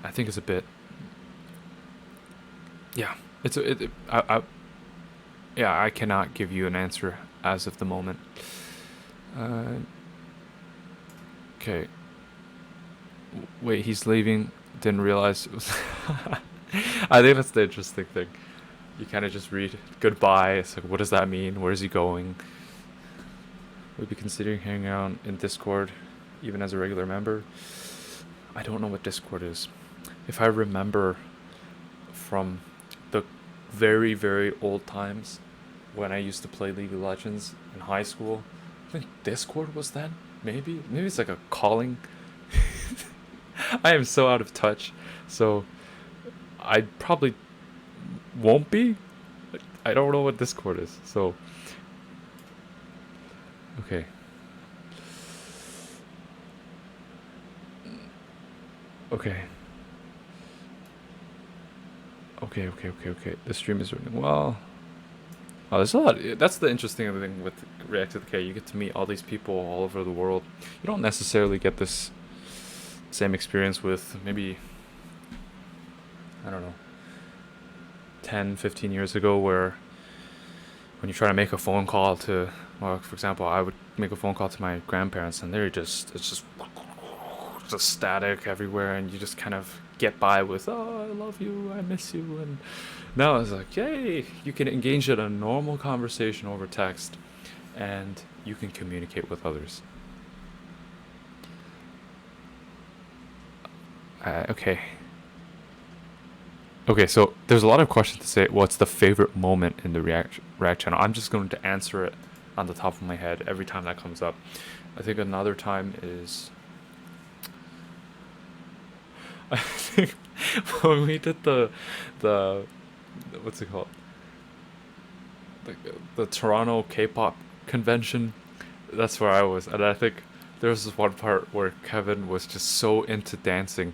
I think it's a bit. Yeah, I cannot give you an answer as of the moment. Okay. Wait, he's leaving. Didn't realize it was. I think that's the interesting thing. You kind of just read goodbye. It's like, what does that mean? Where is he going? Would be considering hanging out in Discord, even as a regular member. I don't know what Discord is. If I remember from the very, very old times when I used to play League of Legends in high school, I think Discord was then. Maybe it's like a calling. I am so out of touch. So I probably won't be. I don't know what Discord is. So okay. Okay. Okay. The stream is running well. Oh, there's a lot. That's the interesting thing with React to the K. You get to meet all these people all over the world. You don't necessarily get this same experience with maybe, I don't know, 10, 15 years ago, where when you try to make a phone call to, well, for example, I would make a phone call to my grandparents, and it's just static everywhere, and you just kind of get by with, oh, I love you, I miss you, and now it's like, yay, you can engage in a normal conversation over text, and you can communicate with others. Okay. Okay, so there's a lot of questions to say. What's the favorite moment in the React channel? I'm just going to answer it on the top of my head every time that comes up. I think another time is, I think when we did the what's it called, the Toronto K-pop convention. That's where I was, and I think there was this one part where Kevin was just so into dancing,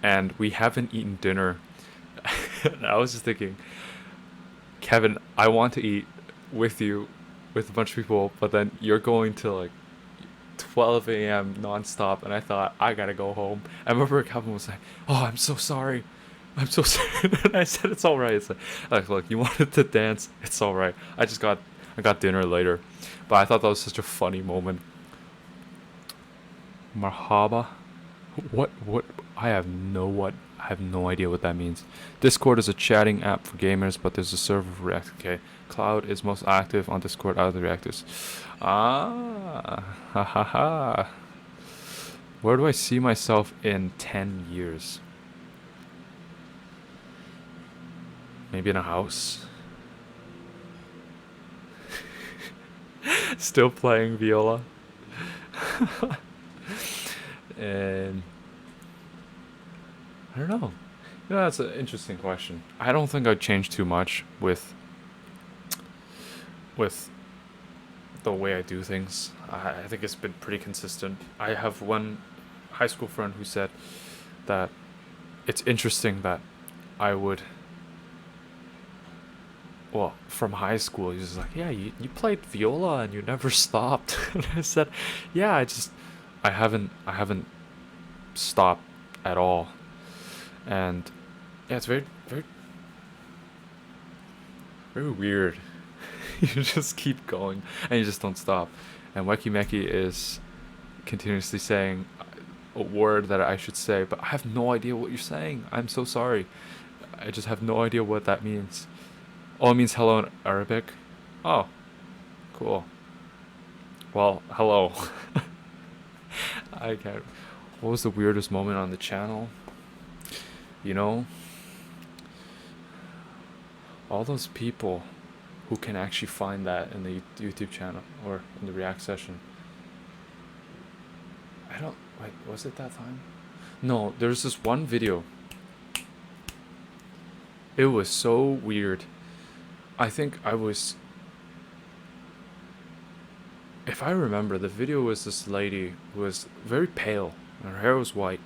and we haven't eaten dinner. And I was just thinking, Kevin, I want to eat with you, with a bunch of people, but then you're going to like 12 a.m. nonstop, and I thought I gotta go home. I remember Kevin was like, "Oh, I'm so sorry, I'm so sorry," and I said, "It's all right." It's like, look, you wanted to dance, it's all right. I got dinner later, but I thought that was such a funny moment. Marhaba, what? I have no idea what that means. Discord is a chatting app for gamers, but there's a server for React. Okay, Cloud is most active on Discord out of the reactors. Ah, ha ha ha. Where do I see myself in 10 years? Maybe in a house? Still playing viola? And I don't know. You know, that's an interesting question. I don't think I'd change too much with the way I do things. I think it's been pretty consistent. I have one high school friend who said that it's interesting that I would, well, from high school, he was like, yeah, you played viola and you never stopped. And I said, yeah, I haven't stopped at all. And yeah, it's very weird. You just keep going and you just don't stop. And Weki Meki is continuously saying a word that I should say, but I have no idea what you're saying. I'm so sorry. I just have no idea what that means. Oh, it means hello in Arabic. Oh, cool. Well, hello. I can't. What was the weirdest moment on the channel? You know, all those people who can actually find that in the YouTube channel or in the React session. I don't. Wait, was it that time? No, there's this one video. It was so weird. I think I was. If I remember, the video was this lady who was very pale, and her hair was white,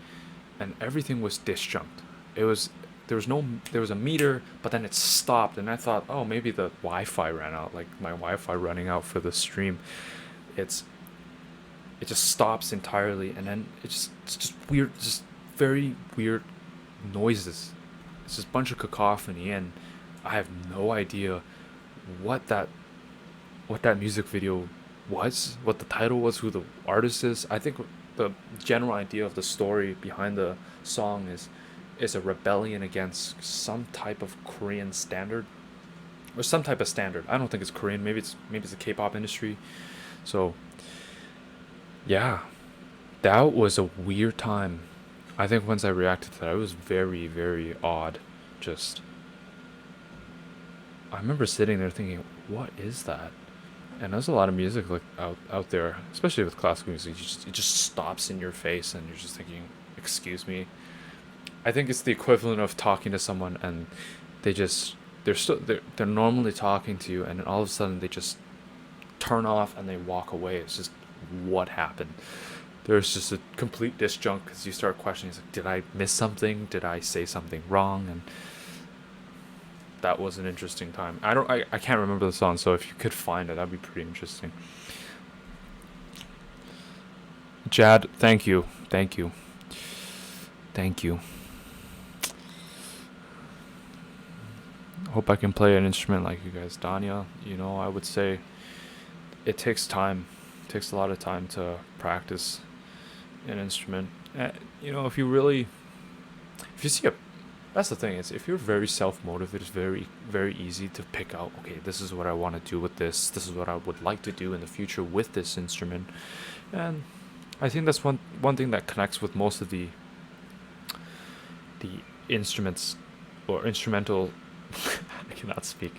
and everything was disjunct. It was there was a meter, but then it stopped, and I thought, oh, maybe the Wi-Fi ran out, like my Wi-Fi running out for the stream. It's it just stops entirely, and then it's just weird, just very weird noises. It's just a bunch of cacophony, and I have no idea what that what that music video was, what the title was, who the artist is. I think the general idea of the story behind the song is a rebellion against some type of Korean standard or some type of standard. I don't think it's Korean. Maybe it's the K-pop industry. So yeah, that was a weird time. I think once I reacted to that, it was very odd. Just I remember sitting there thinking, what is that? And there's a lot of music like out there, especially with classical music. It just stops in your face, and you're just thinking, "Excuse me." I think it's the equivalent of talking to someone, and they're normally talking to you, and then all of a sudden they just turn off and they walk away. It's just what happened. there's just a complete disjunct because you start questioning, like, did I miss something? Did I say something wrong? And that was an interesting time. I can't remember the song, so if you could find it, that'd be pretty interesting. Jad, thank you, thank you, thank you. Hope I can play an instrument like you guys. Danya, I would say it takes time. It takes a lot of time to practice an instrument. If you really, if you see a, that's the thing is, if you're very self-motivated, it's very, very easy to pick out, okay, this is what I want to do with this. This is what I would like to do in the future with this instrument. And I think that's one thing that connects with most of the instruments or instrumental. I cannot speak.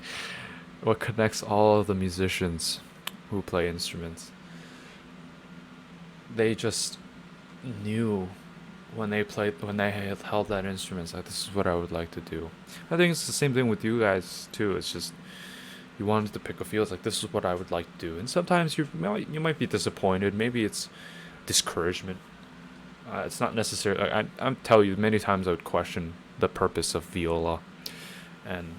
What connects all of the musicians who play instruments? They just knew when they had held that instrument, it's like, this is what I would like to do. I think it's the same thing with you guys too. It's just you wanted to pick a field. It's like, this is what I would like to do. And sometimes you might be disappointed. Maybe it's discouragement. It's not necessarily. I'm telling you, many times I would question the purpose of viola, and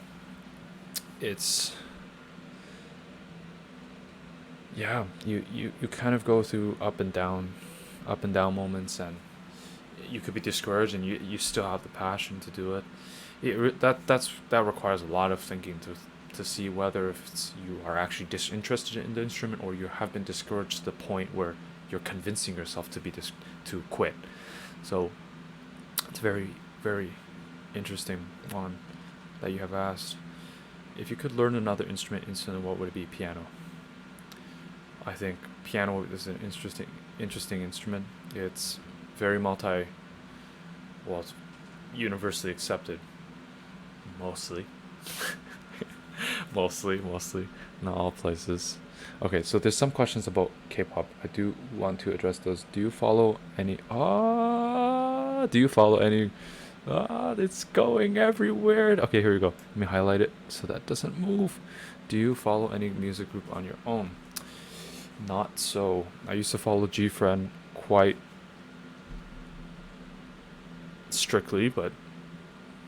it's, yeah, you kind of go through up and down moments, and you could be discouraged, and you still have the passion to do it. That requires a lot of thinking to see whether if you are actually disinterested in the instrument, or you have been discouraged to the point where you're convincing yourself to quit. So it's very, very interesting one that you have asked. If you could learn another instrument instantly, what would it be? Piano. I think piano is an interesting instrument. It's very it's universally accepted. Mostly. mostly. Not all places. Okay, so there's some questions about K-pop. I do want to address those. Do you follow any? It's going everywhere. Okay, here we go. Let me highlight it so that doesn't move. Do you follow any music group on your own? Not so. I used to follow G-Friend quite strictly, but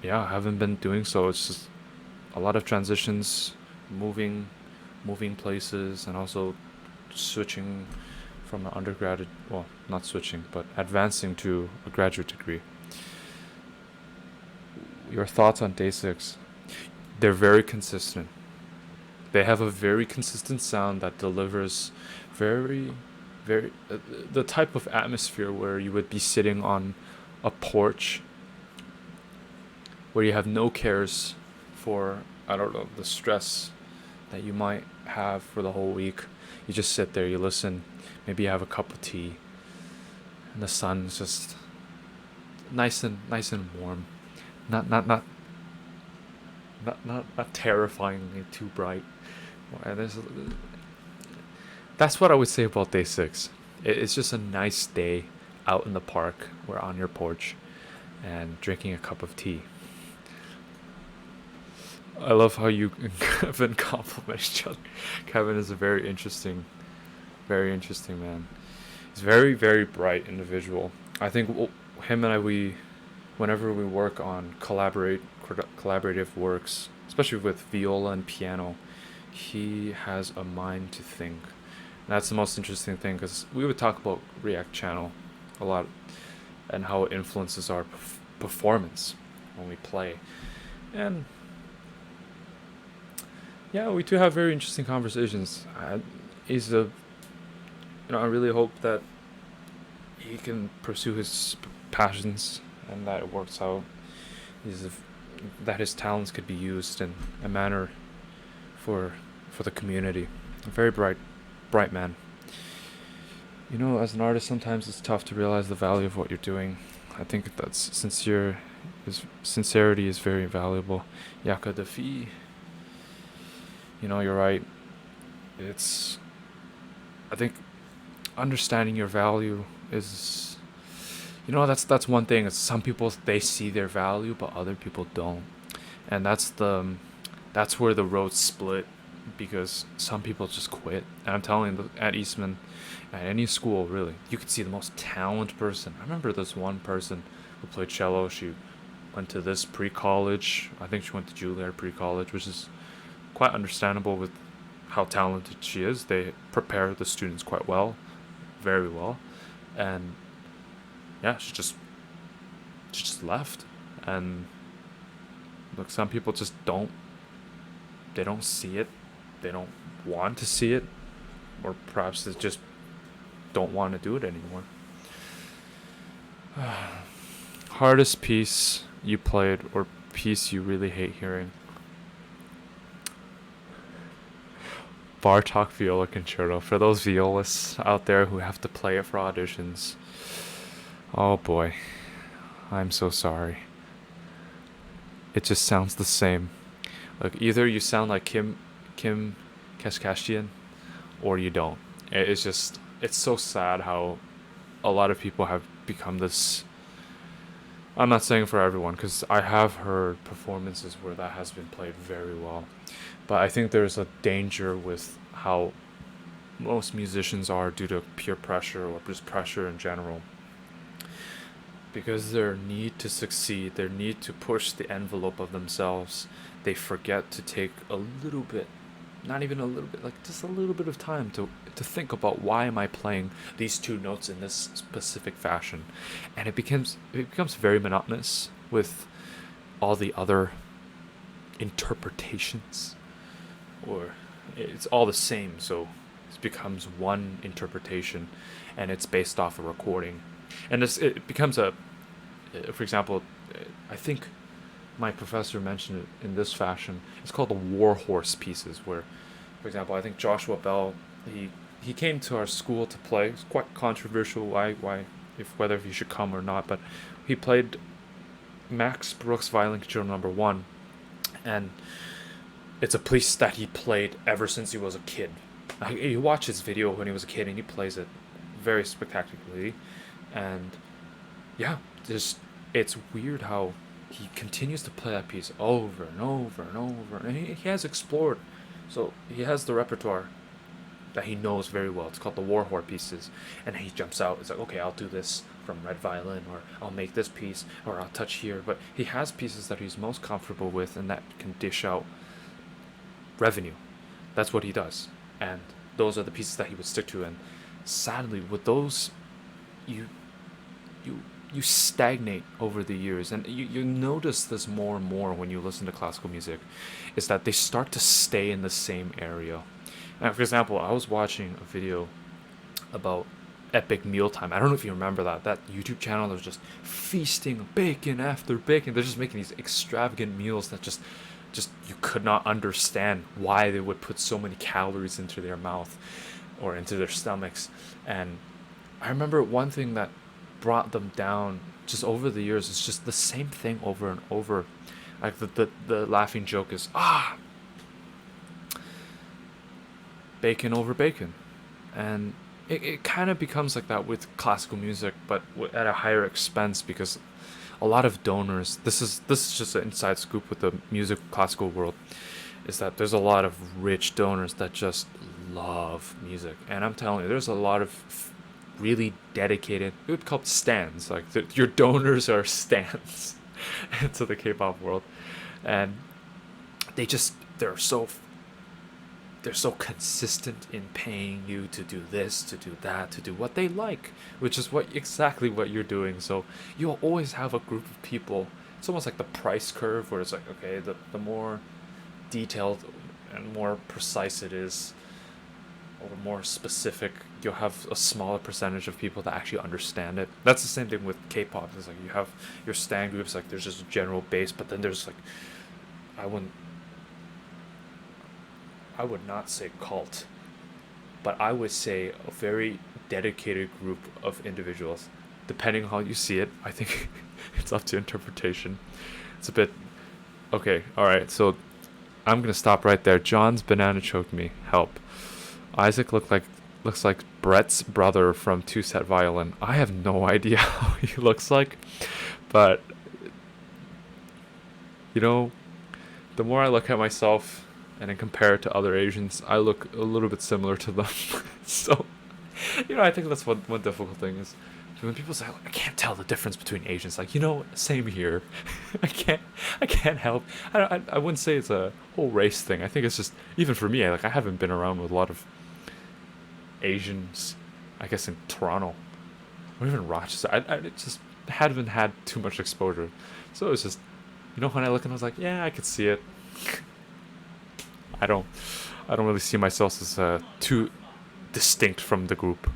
yeah, I haven't been doing so. It's just a lot of transitions, moving places, and also switching from an undergraduate, well, not switching, but advancing to a graduate degree. Your thoughts on Day 6? They're very consistent. They have a very consistent sound that delivers very, very, the type of atmosphere where you would be sitting on a porch where you have no cares for, I don't know, the stress that you might have for the whole week. You just sit there, you listen, maybe you have a cup of tea, and the sun's just nice and warm. Not terrifyingly too bright. And that's what I would say about Day 6. It's just a nice day out in the park or on your porch and drinking a cup of tea. I love how you Kevin compliment each other. Kevin is a very interesting man. He's very, very bright individual. I think him and whenever we work on collaborative works, especially with viola and piano, he has a mind to think. And that's the most interesting thing, because we would talk about React Channel a lot and how it influences our performance when we play. And yeah, we do have very interesting conversations. I really hope that he can pursue his passions and that it works out. That his talents could be used in a manner for the community. A very bright man. As an artist, sometimes it's tough to realize the value of what you're doing. I think that's sincerity is very valuable. Yaka Defi, you're right. I think understanding your value is, that's one thing. It's some people, they see their value, but other people don't. And that's where the roads split because some people just quit. And I'm telling you, at Eastman, at any school, really, you could see the most talented person. I remember this one person who played cello. She went to this pre-college. I think she went to Juilliard pre-college, which is quite understandable with how talented she is. They prepare the students quite well, very well, and yeah, she just left. And look, some people just don't. They don't see it. They don't want to see it, or perhaps they just don't want to do it anymore. Hardest piece you played, or piece you really hate hearing? Bartok Viola Concerto. For those violists out there who have to play it for auditions, oh boy, I'm so sorry. It just sounds the same. Like either you sound like Kim Kashkashian, or you don't. It's so sad how a lot of people have become this. I'm not saying for everyone, because I have heard performances where that has been played very well, but I think there's a danger with how most musicians are due to peer pressure or just pressure in general. Because their need to succeed, their need to push the envelope of themselves, they forget to take a little bit, not even a little bit, like just a little bit of time to think about, why am I playing these two notes in this specific fashion. And it becomes very monotonous with all the other interpretations, or it's all the same, so it becomes one interpretation, and it's based off a recording. And it becomes for example, I think my professor mentioned it in this fashion. It's called the warhorse pieces, where, for example, I think Joshua Bell, he came to our school to play. It's quite controversial whether he should come or not, but he played Max Brooks Violin Concerto Number 1, and it's a piece that he played ever since he was a kid. You watch his video when he was a kid, and he plays it very spectacularly. And yeah, it's weird how he continues to play that piece over and over and over. And he has explored, so he has the repertoire that he knows very well. It's called the warhorse pieces, and he jumps out. It's like, okay, I'll do this from red violin, or I'll make this piece, or I'll touch here. But he has pieces that he's most comfortable with, and that can dish out revenue. That's what he does, and those are the pieces that he would stick to. And sadly, with those, you stagnate over the years, and you notice this more and more when you listen to classical music, is that they start to stay in the same area. Now, for example, I was watching a video about Epic Mealtime. I don't know if you remember that YouTube channel that was just feasting bacon after bacon. They're just making these extravagant meals that just you could not understand why they would put so many calories into their mouth or into their stomachs. And I remember one thing that brought them down just over the years is just the same thing over and over. Like the laughing joke is, bacon over bacon. And it kind of becomes like that with classical music, but at a higher expense, because a lot of donors, this is just an inside scoop with the classical world, is that there's a lot of rich donors that just love music. And I'm telling you, there's a lot of really dedicated, it would be called stands, like your donors are stands into the K-pop world. And they're so consistent in paying you to do this, to do that, to do what they like, which is exactly what you're doing. So you'll always have a group of people. It's almost like the price curve, where it's like, okay, the more detailed and more precise it is, or more specific, you'll have a smaller percentage of people that actually understand it. That's the same thing with K-pop. It's like you have your stan groups, like there's just a general base, but then there's like, I would not say cult, but I would say a very dedicated group of individuals. Depending on how you see it, I think it's up to interpretation. It's a bit okay. All right, so I'm gonna stop right there. John's banana choked me. Help. Isaac looks like Brett's brother from Two Set Violin. I have no idea how he looks like, but the more I look at myself, and then compare it to other Asians, I look a little bit similar to them. So, I think that's one difficult thing is when people say, like, I can't tell the difference between Asians. Like, same here. I can't help. I wouldn't say it's a whole race thing. I think it's just, even for me, I haven't been around with a lot of Asians, I guess, in Toronto or even Rochester. I just haven't had too much exposure. So it's just, when I look and I was like, yeah, I could see it. I don't really see myself as too distinct from the group.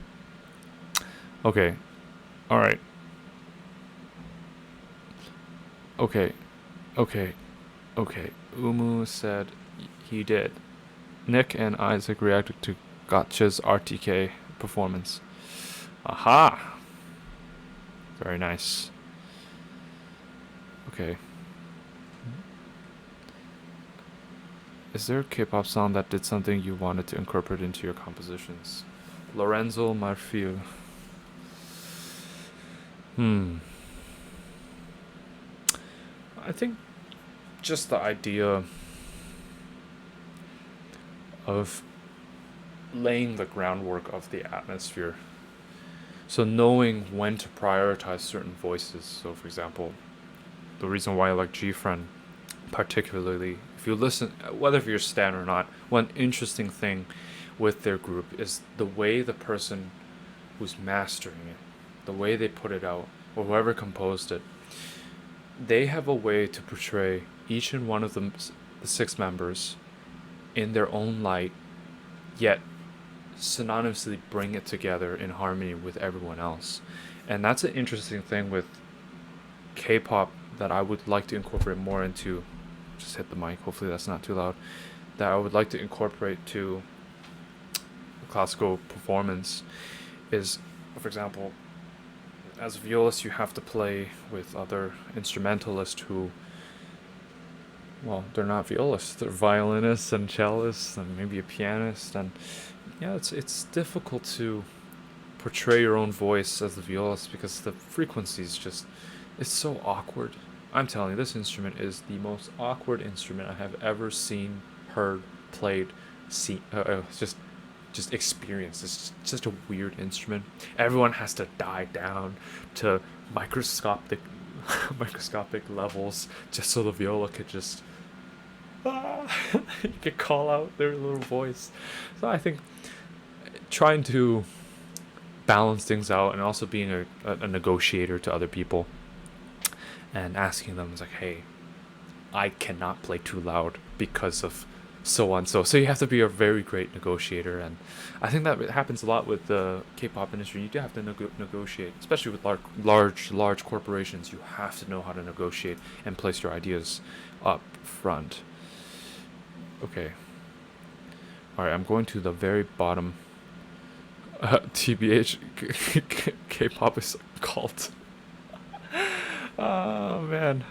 Okay. All right. Okay. Okay. Okay. Umu said he did. Nick and Isaac reacted to Gotcha's RTK performance. Aha! Very nice. Okay. Is there a K-pop song that did something you wanted to incorporate into your compositions? Lorenzo Marfil. I think just the idea of laying the groundwork of the atmosphere. So knowing when to prioritize certain voices. So for example, the reason why I like G-Friend particularly, if you listen, whether you're a stan or not, one interesting thing with their group is the way the person who's mastering it, the way they put it out, or whoever composed it, they have a way to portray each and one of them, the 6 members, in their own light, yet synonymously bring it together in harmony with everyone else. And that's an interesting thing with K-pop that I would like to incorporate more into. Just hit the mic, hopefully that's not too loud. That I would like to incorporate to classical performance is, for example, as a violist you have to play with other instrumentalists who, well, they're not violists, they're violinists and cellists and maybe a pianist, and yeah, it's difficult to portray your own voice as the violist because the frequency is just, it's so awkward. I'm telling you, this instrument is the most awkward instrument I have ever seen, heard, played, just experienced. It's such a weird instrument. Everyone has to die down to microscopic levels just so the viola could just you could call out their little voice. So I think trying to balance things out and also being a negotiator to other people and asking them, it's like, hey, I cannot play too loud because of so on so you have to be a very great negotiator. And I think that happens a lot with the K-pop industry. You do have to negotiate, especially with large corporations. You have to know how to negotiate and place your ideas up front. Okay, all right, I'm going to the very bottom. TBH, K-pop is a cult. Oh man.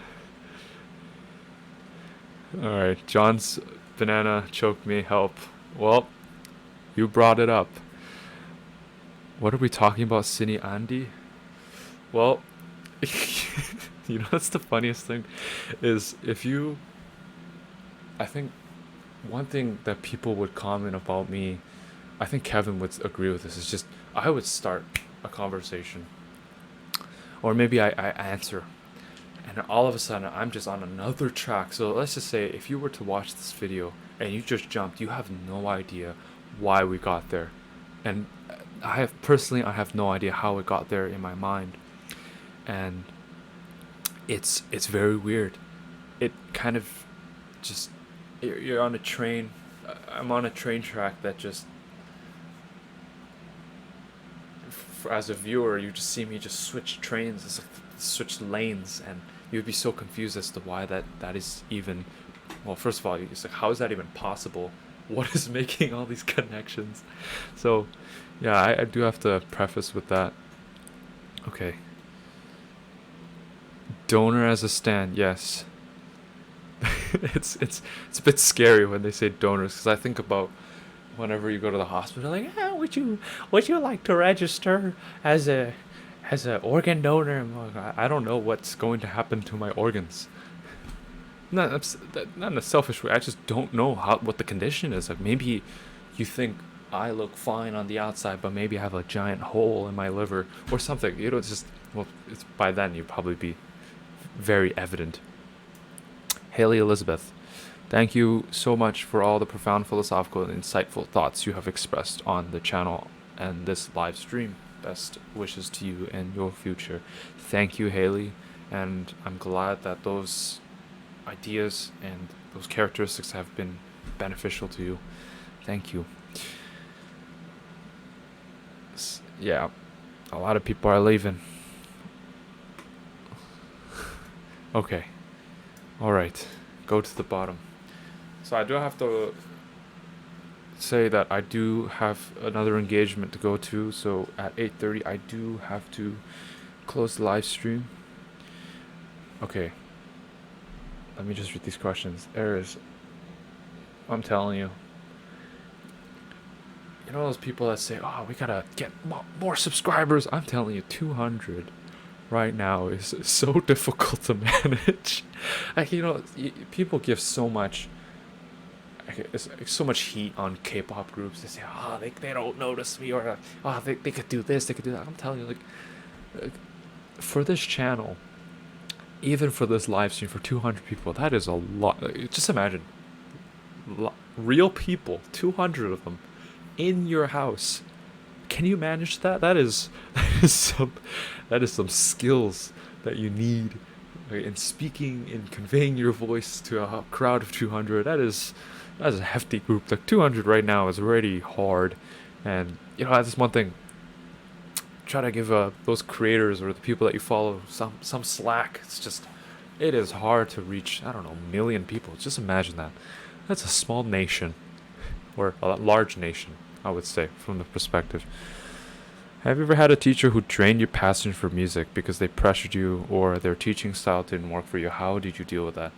Alright, John's banana choked me, help. Well, you brought it up. What are we talking about, Cine Andy? Well, that's the funniest thing is I think one thing that people would comment about me, I think Kevin would agree with this, is just I would start a conversation or maybe I answer, and all of a sudden I'm just on another track. So let's just say if you were to watch this video and you just jumped, you have no idea why we got there, and I have no idea how it got there in my mind, and it's very weird. It kind of just, you're on a train. I'm on a train track that just, as a viewer, you just see me just switch trains. It's like switch lanes, and you'd be so confused as to why that is even, well, first of all, it's like, how is that even possible? What is making all these connections? So yeah, I do have to preface with that. Okay, donor as a stand, yes. it's a bit scary when they say donors, because I think about whenever you go to the hospital, like, would you like to register as a organ donor? I don't know what's going to happen to my organs. not in a selfish way. I just don't know what the condition is. Like maybe you think I look fine on the outside, but maybe I have a giant hole in my liver or something. It's just, well, it's by then you'd probably be very evident. Haley Elizabeth, thank you so much for all the profound philosophical and insightful thoughts you have expressed on the channel and this live stream. Best wishes to you and your future. Thank you, Haley, and I'm glad that those ideas and those characteristics have been beneficial to you. Thank you. Yeah, a lot of people are leaving. Okay. All right. Go to the bottom. So I do have to say that I do have another engagement to go to. So at 8:30, I do have to close the live stream. Okay. Let me just read these questions. Eris, I'm telling you. You know those people that say, "Oh, we gotta get more subscribers." I'm telling you, 200 right now is so difficult to manage. Like, people give so much, it's so much heat on K-pop groups. They say, "Oh, they don't notice me," or "Oh, they could do this, they could do that." I'm telling you, like for this channel, even for this live stream, for 200 people, that is a lot. Just imagine, real people, 200 of them, in your house. Can you manage that? That is some skills that you need, right, in speaking, in conveying your voice to a crowd of 200. That's a hefty group. Like 200 right now is already hard, and that's one thing. Try to give those creators or the people that you follow some slack. It is hard to reach, I don't know, a million people. Just imagine that. That's a small nation, or a large nation, I would say, from the perspective. Have you ever had a teacher who drained your passion for music because they pressured you or their teaching style didn't work for you? How did you deal with that?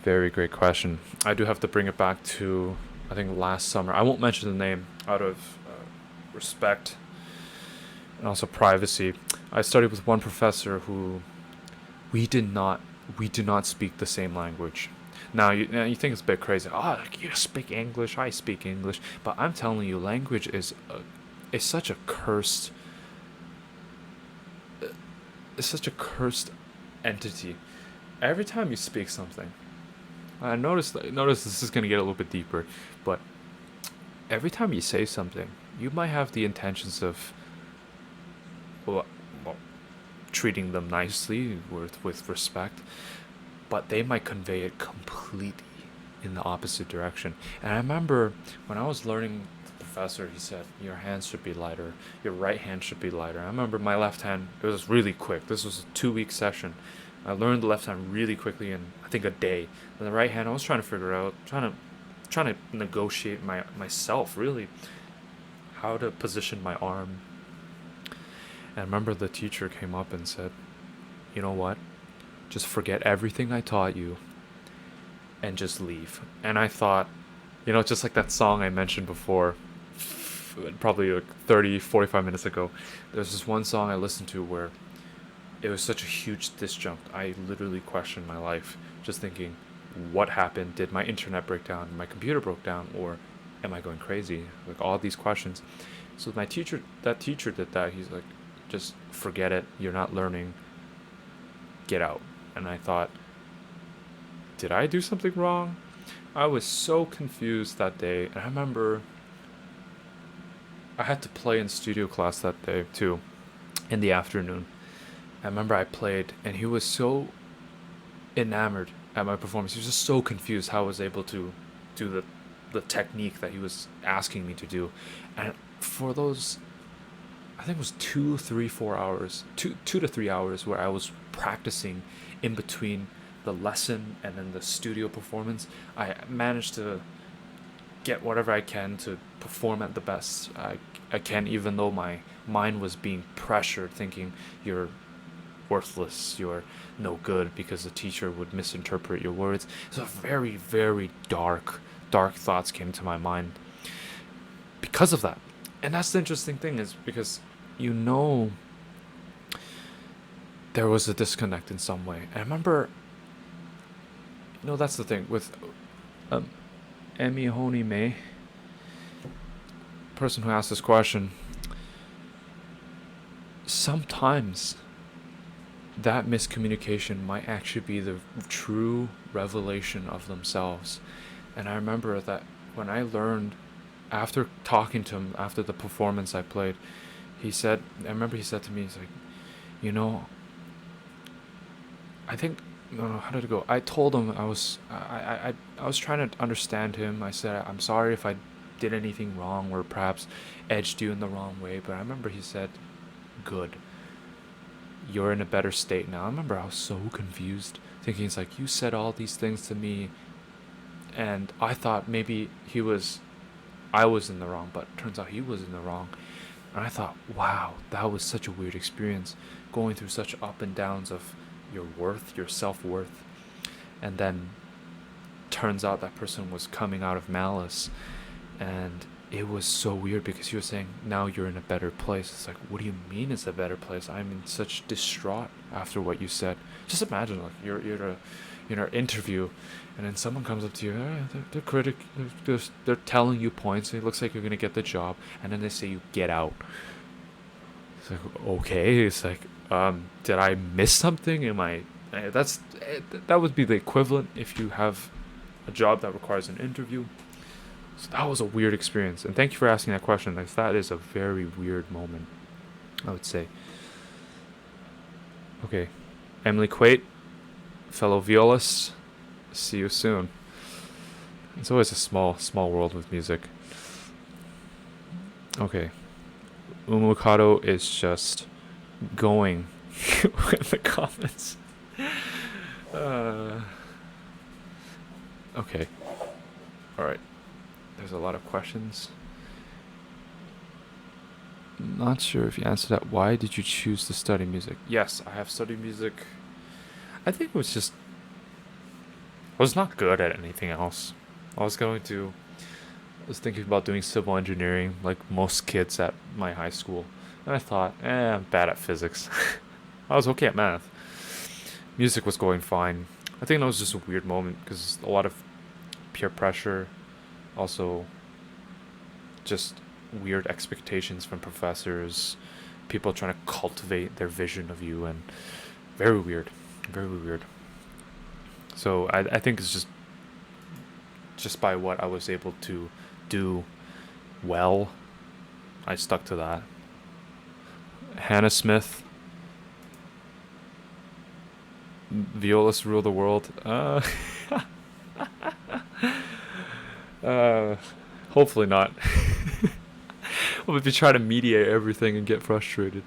Very great question. I do have to bring it back to, I think, last summer. I won't mention the name out of respect and also privacy. I studied with one professor who we do not speak the same language. Now you think it's a bit crazy. Oh, you speak English, I speak English, but I'm telling you, language is such a cursed. It's such a cursed entity. Every time you speak something, I notice this is gonna get a little bit deeper, but every time you say something, you might have the intentions of, well, treating them nicely with respect, but they might convey it completely in the opposite direction. And I remember when I was learning, the professor, he said, your hands should be lighter, your right hand should be lighter. I remember my left hand, it was really quick. This was a 2-week session. I learned the left hand really quickly in, I think, a day. And the right hand, I was trying to figure out, trying to negotiate myself, really, how to position my arm. And I remember the teacher came up and said, "You know what? Just forget everything I taught you and just leave." And I thought, just like that song I mentioned before, probably like 30, 45 minutes ago, there's this one song I listened to where it was such a huge disjunct. I literally questioned my life, just thinking, what happened? Did my internet break down? My computer broke down? Or am I going crazy? Like, all these questions. So that teacher did that. He's like, just forget it. You're not learning. Get out. And I thought, did I do something wrong? I was so confused that day. And I remember I had to play in studio class that day too, in the afternoon. I remember I played, and he was so enamored at my performance. He was just so confused how I was able to do the technique that he was asking me to do. And for those, I think it was 2, 3, 4 hours, 2 to 3 hours, where I was practicing in between the lesson and then the studio performance, I managed to get whatever I can to perform at the best I can, even though my mind was being pressured, thinking you're worthless, you're no good, because the teacher would misinterpret your words. So very, very dark thoughts came to my mind because of that. And that's the interesting thing, is because there was a disconnect in some way. And I remember that's the thing with um, Emmy Honey May, person who asked this question. Sometimes that miscommunication might actually be the true revelation of themselves. And I remember that when I learned, after talking to him after the performance I played, I remember he said to me, he's like, you know, I think, no, how did it go? I told him I was trying to understand him. I said, I'm sorry if I did anything wrong or perhaps edged you in the wrong way. But I remember he said, good. You're in a better state now. I remember I was so confused, thinking it's like, you said all these things to me, and I thought maybe I was in the wrong, but it turns out he was in the wrong. And I thought, wow, that was such a weird experience, going through such up and downs of your worth, your self-worth. And then turns out that person was coming out of malice. And it was so weird because he was saying, now you're in a better place. It's like, what do you mean it's a better place? I'm in such distraught after what you said. Just imagine, like, you're in an interview, and then someone comes up to you, they're telling you points, it looks like you're going to get the job, and then they say you get out. It's like, okay. It's like, did I miss something? That would be the equivalent if you have a job that requires an interview. So that was a weird experience, and thank you for asking that question. Like, that is a very weird moment, I would say. Okay, Emily Quaid, fellow violist, see you soon. It's always a small world with music. Okay, Umukado is just going with the comments. Okay, alright. There's a lot of questions. Not sure if you answered that. Why did you choose to study music? Yes, I have studied music. I think it was just, I was not good at anything else. I was thinking about doing civil engineering like most kids at my high school. And I thought, I'm bad at physics. I was okay at math. Music was going fine. I think that was just a weird moment because a lot of peer pressure. Also, just weird expectations from professors, people trying to cultivate their vision of you, and very weird. So I think it's just by what I was able to do well, I stuck to that. Hannah Smith, violists rule the world. Hopefully not. Well, if you try to mediate everything and get frustrated.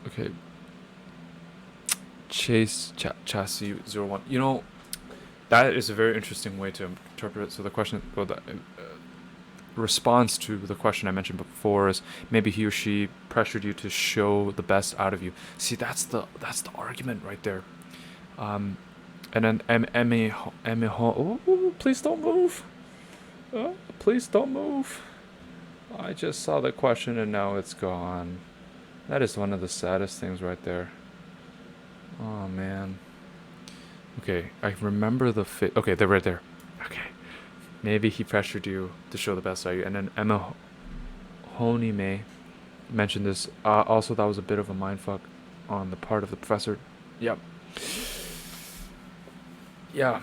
Okay. Chassis 01. That is a very interesting way to interpret it. So the question, well, the response to the question I mentioned before is maybe he or she pressured you to show the best out of you. See, that's the argument right there. And then Emmy, oh, please don't move. Please don't move. I just saw the question and now it's gone. That is one of the saddest things right there. Oh, man. Okay, I remember okay, they're right there. Okay. Maybe he pressured you to show the best out of you. And then Emma Honey mentioned this. Also, that was a bit of a mindfuck on the part of the professor. Yep. Yeah.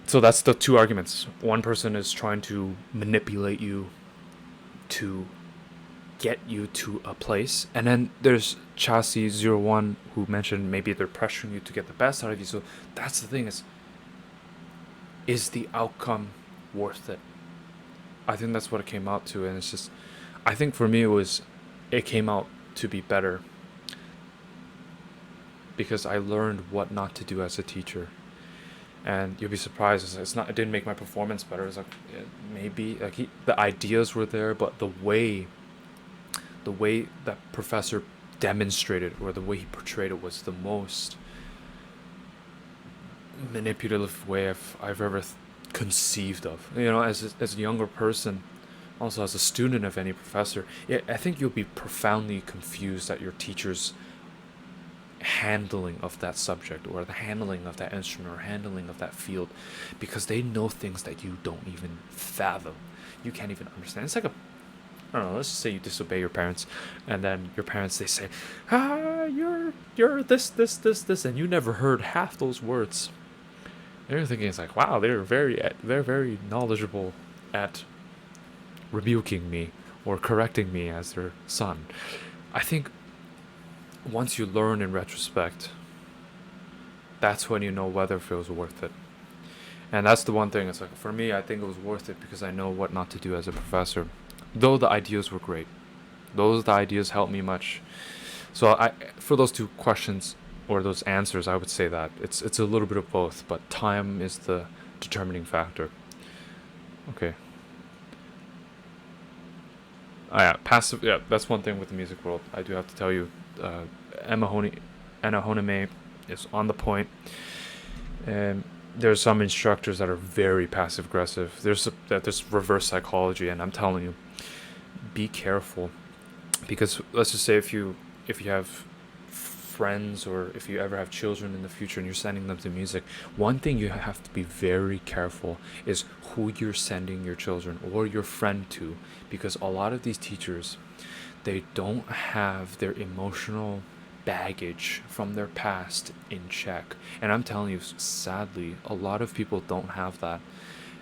So that's the two arguments. One person is trying to manipulate you to get you to a place. And then there's Chassis 01 who mentioned maybe they're pressuring you to get the best out of you. So that's the thing, is the outcome worth it? I think that's what it came out to. And it's just, I think for me it came out to be better because I learned what not to do as a teacher. And you'll be surprised. It didn't make my performance better. It's like, maybe like the ideas were there, but the way that professor demonstrated or the way he portrayed it was the most manipulative way I've ever conceived of. As a younger person, also as a student of any professor, I think you'll be profoundly confused at your teacher's handling of that subject or the handling of that instrument or handling of that field, because they know things that you don't even fathom. You can't even understand. It's like a, I don't know, let's just say you disobey your parents, and then your parents, they say, you're this, and you never heard half those words. And you're thinking, it's like, wow, they're very knowledgeable at rebuking me or correcting me as their son. I think once you learn in retrospect, that's when you know whether it feels worth it. And that's the one thing. It's like, for me, I think it was worth it because I know what not to do as a professor. Though the ideas were great, the ideas helped me much. So for those two questions or those answers, I would say that it's a little bit of both, but time is the determining factor. Okay. Yeah, passive. Yeah, that's one thing with the music world. I do have to tell you, Emma Anna Honeme is on the point, and there's some instructors that are very passive aggressive. There's reverse psychology, and I'm telling you, be careful, because let's just say if you have friends or if you ever have children in the future and you're sending them to music, one thing you have to be very careful is who you're sending your children or your friend to, because a lot of these teachers, they don't have their emotional baggage from their past in check. And I'm telling you, sadly, a lot of people don't have that,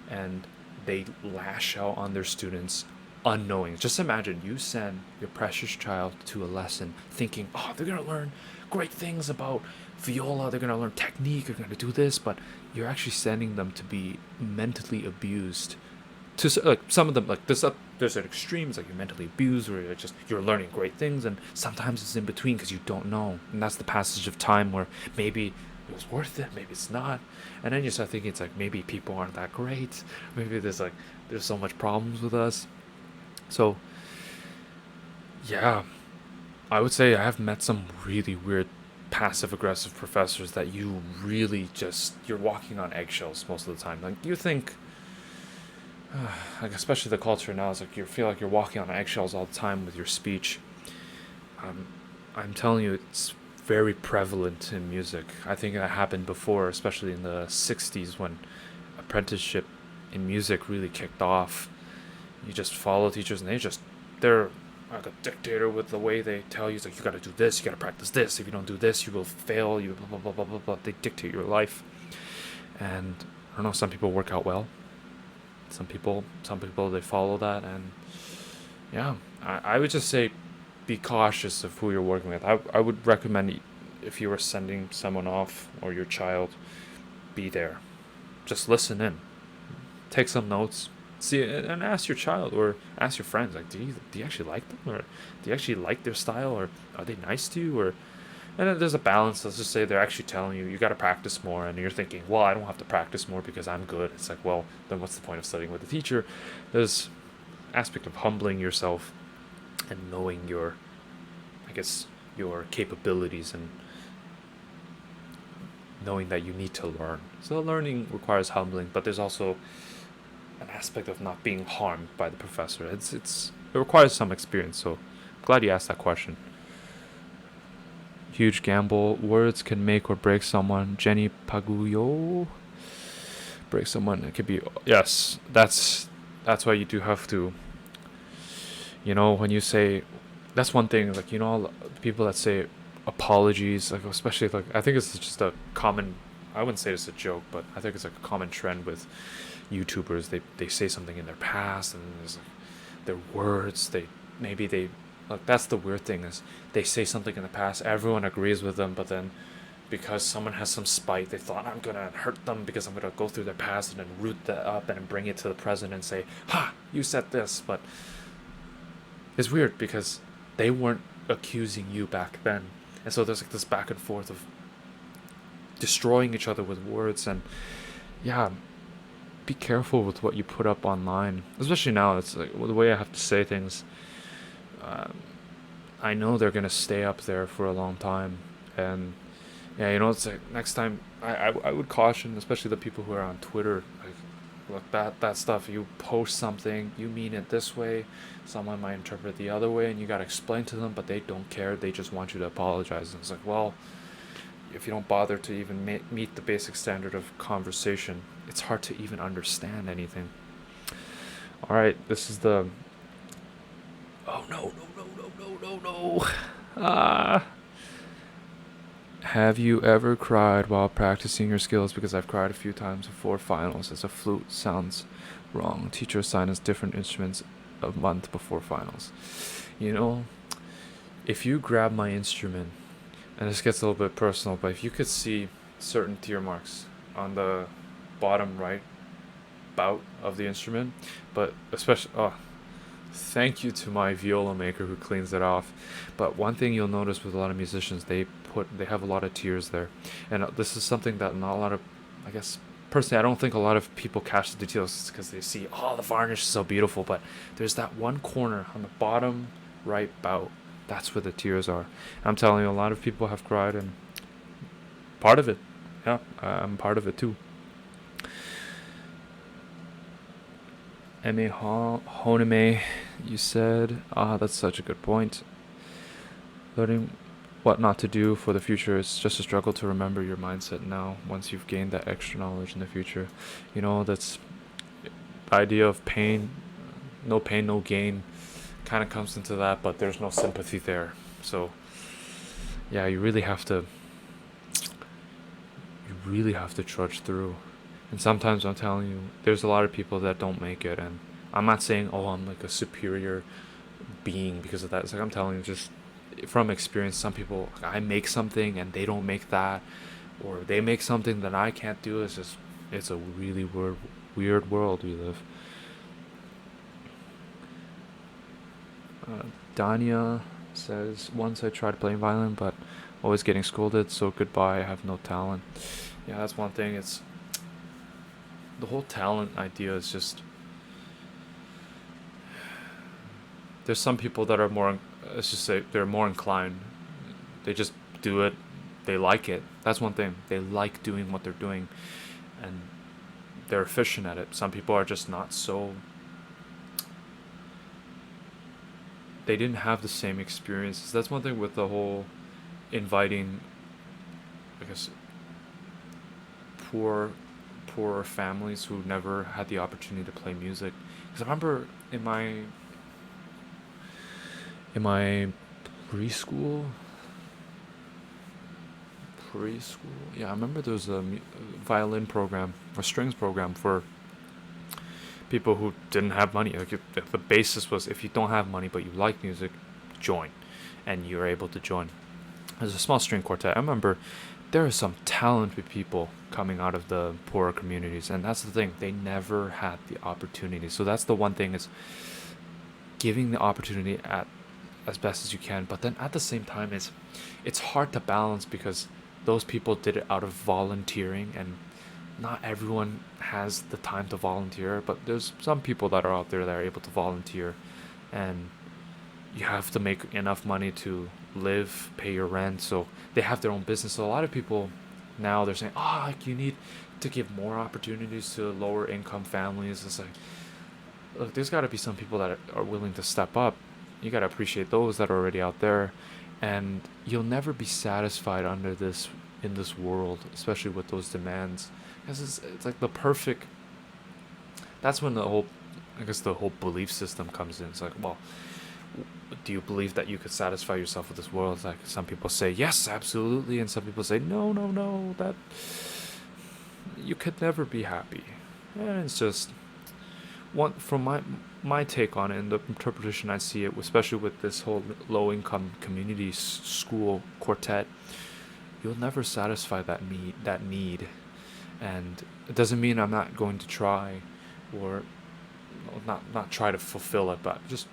and they lash out on their students unknowing. Just imagine you send your precious child to a lesson thinking, oh, they're going to learn great things about viola, they're going to learn technique, they're going to do this, but you're actually sending them to be mentally abused. To like some of them, like there's an extremes, like you're mentally abused or you're learning great things, and sometimes it's in between because you don't know, and that's the passage of time where maybe it was worth it, maybe it's not, and then you start thinking it's like maybe people aren't that great, maybe there's so much problems with us. So yeah, I would say I have met some really weird passive aggressive professors that you really just, you're walking on eggshells most of the time. Like you think, like especially the culture now is like you feel like you're walking on eggshells all the time with your speech. I'm telling you, it's very prevalent in music. I think that happened before, especially in the 60s when apprenticeship in music really kicked off. You just follow teachers and they're like a dictator with the way they tell you. It's like, you gotta do this, you gotta practice this. If you don't do this, you will fail. You blah blah blah blah blah. They dictate your life, and I don't know. Some people work out well. Some people they follow that, and yeah, I would just say, be cautious of who you're working with. I would recommend, if you were sending someone off or your child, be there. Just listen in, take some notes, see, and ask your child or ask your friends, like, do you actually like them, or do you actually like their style, or are they nice to you, or, and then there's a balance. Let's just say they're actually telling you got to practice more, and you're thinking, well, I don't have to practice more because I'm good. It's like, well, then what's the point of studying with the teacher? There's aspect of humbling yourself and knowing your, I guess, your capabilities, and knowing that you need to learn. So learning requires humbling, but there's also an aspect of not being harmed by the professor. It requires some experience. So glad you asked that question. Huge gamble. Words can make or break someone. Jenny Paguyo. Break someone. It could be, yes. That's why you do have to. When you say, that's one thing. Like people that say apologies, like especially like I think it's just a common. I wouldn't say it's a joke, but I think it's like a common trend with YouTubers. They say something in their past, and there's like their words. They like, that's the weird thing, is they say something in the past, everyone agrees with them, but then because someone has some spite, they thought, I'm gonna hurt them because I'm gonna go through their past and then root that up and bring it to the present and say, ha, you said this. But it's weird because they weren't accusing you back then, and so there's like this back and forth of destroying each other with words. And yeah, be careful with what you put up online, especially now. It's like, well, the way I have to say things, I know they're gonna stay up there for a long time. And yeah, it's like next time I would caution, especially the people who are on Twitter, like, look, that stuff, you post something, you mean it this way, someone might interpret it the other way, and you gotta explain to them, but they don't care. They just want you to apologize. And it's like, well, if you don't bother to even meet the basic standard of conversation, it's hard to even understand anything. All right, this is the. Oh no no no no no no no! Ah. Have you ever cried while practicing your skills? Because I've cried a few times before finals, as a flute sounds wrong. Teacher assigned us different instruments a month before finals. You know, if you grab my instrument, and this gets a little bit personal, but if you could see certain tear marks on the bottom right bout of the instrument, but especially, thank you to my viola maker who cleans it off. But one thing you'll notice with a lot of musicians, they have a lot of tears there, and this is something that not a lot of, I guess personally, I don't think a lot of people catch the details because they see, oh, the varnish is so beautiful, but there's that one corner on the bottom right bout. That's where the tears are. I'm telling you, a lot of people have cried, and part of it, yeah, I'm part of it too. M.A. Honeme, you said, that's such a good point. Learning what not to do for the future is just a struggle to remember your mindset now once you've gained that extra knowledge in the future. That's the idea of pain, no pain, no gain, kind of comes into that, but there's no sympathy there. So, yeah, you really have to trudge through. And sometimes I'm telling you, there's a lot of people that don't make it, and I'm not saying, oh, I'm like a superior being because of that. It's like I'm telling you, just from experience, some people, I make something and they don't make that, or they make something that I can't do. It's a really weird world we live. Danya says, once I tried playing violin, but always getting scolded, so goodbye, I have no talent. Yeah, that's one thing. It's the whole talent idea is just, there's some people that are more, let's just say, they're more inclined. They just do it. They like it. That's one thing. They like doing what they're doing, and they're efficient at it. Some people are just not so. They didn't have the same experiences. That's one thing with the whole inviting, I guess, poorer families who never had the opportunity to play music. Because I remember in my preschool, yeah, I remember there was a violin program, a strings program for people who didn't have money. Like the basis was, if you don't have money but you like music, join, and you're able to join. There's a small string quartet. I remember there are some talented people coming out of the poorer communities, and that's the thing, they never had the opportunity. So that's the one thing, is giving the opportunity at as best as you can, but then at the same time, it's hard to balance because those people did it out of volunteering, and not everyone has the time to volunteer, but there's some people that are out there that are able to volunteer, and you have to make enough money to live, pay your rent, so they have their own business. So a lot of people now, they're saying, like, you need to give more opportunities to lower income families. It's like, look, there's got to be some people that are willing to step up. You got to appreciate those that are already out there, and you'll never be satisfied in this world, especially with those demands, because it's like the perfect. That's when the whole belief system comes in. It's like, well, do you believe that you could satisfy yourself with this world? It's like, some people say yes, absolutely, and some people say no, that you could never be happy. And it's just one from my take on it, and the interpretation I see it, especially with this whole low income community school quartet. You'll never satisfy that need, and it doesn't mean I'm not going to try, or not try to fulfill it, but just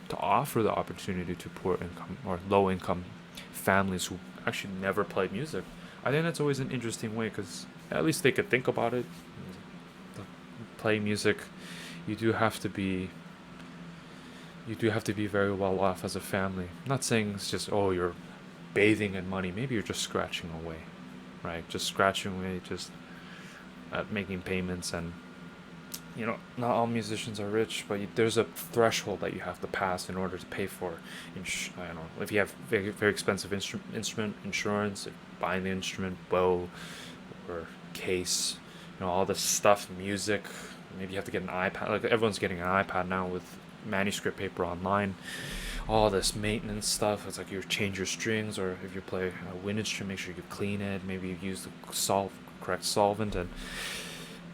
to offer the opportunity to poor income or low income families who actually never played music. I think that's always an interesting way, because at least they could think about it. Play music, you do have to be very well off as a family. I'm not saying it's just, oh, you're bathing in money. Maybe you're just scratching away, right? Just scratching away, just at making payments, and not all musicians are rich, but there's a threshold that you have to pass in order to pay for, I don't know, if you have very, very expensive instrument insurance, buying the instrument, bow, or case, all this stuff, music. Maybe you have to get an iPad. Like everyone's getting an iPad now with manuscript paper online. All this maintenance stuff. It's like you change your strings, or if you play a wind instrument, make sure you clean it. Maybe you use the correct solvent, and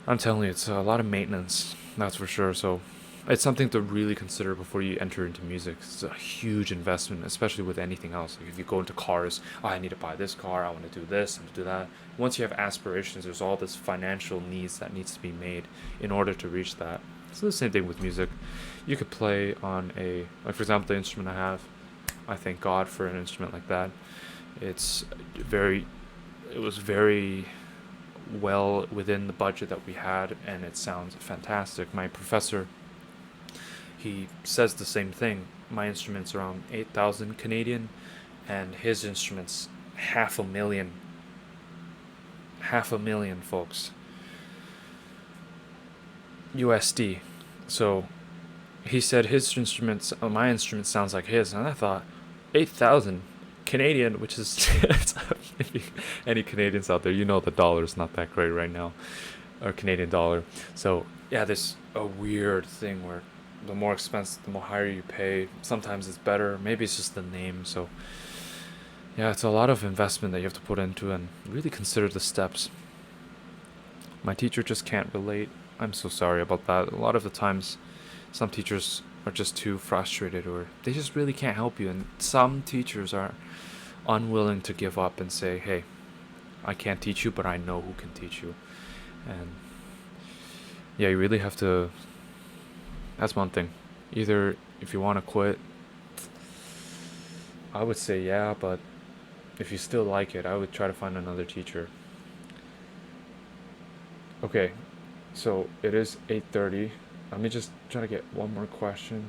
I'm telling you, it's a lot of maintenance. That's for sure. So it's something to really consider before you enter into music. It's a huge investment, especially with anything else. Like if you go into cars, oh, I need to buy this car, I want to do this and do that. Once you have aspirations, there's all this financial needs that needs to be made in order to reach that. So the same thing with music. You could play on like for example, the instrument I have. I thank God for an instrument like that. It's it was very well within the budget that we had, and it sounds fantastic. My professor, he says the same thing. My instrument's around 8,000 Canadian, and his instrument's half a million, folks, USD. So he said my instrument sounds like his, and I thought 8,000 Canadian, which is any Canadians out there, the dollar is not that great right now, or Canadian dollar. So yeah, there's a weird thing where the more expensive, the more higher you pay. Sometimes it's better. Maybe it's just the name. So yeah, it's a lot of investment that you have to put into, and really consider the steps. My teacher just can't relate. I'm so sorry about that. A lot of the times, some teachers are just too frustrated, or they just really can't help you. And some teachers are unwilling to give up and say, hey, I can't teach you, but I know who can teach you. And yeah, you really have to. That's one thing. Either if you want to quit, I would say yeah, but if you still like it, I would try to find another teacher. Okay, so it is 8:30. Let me just try to get one more question.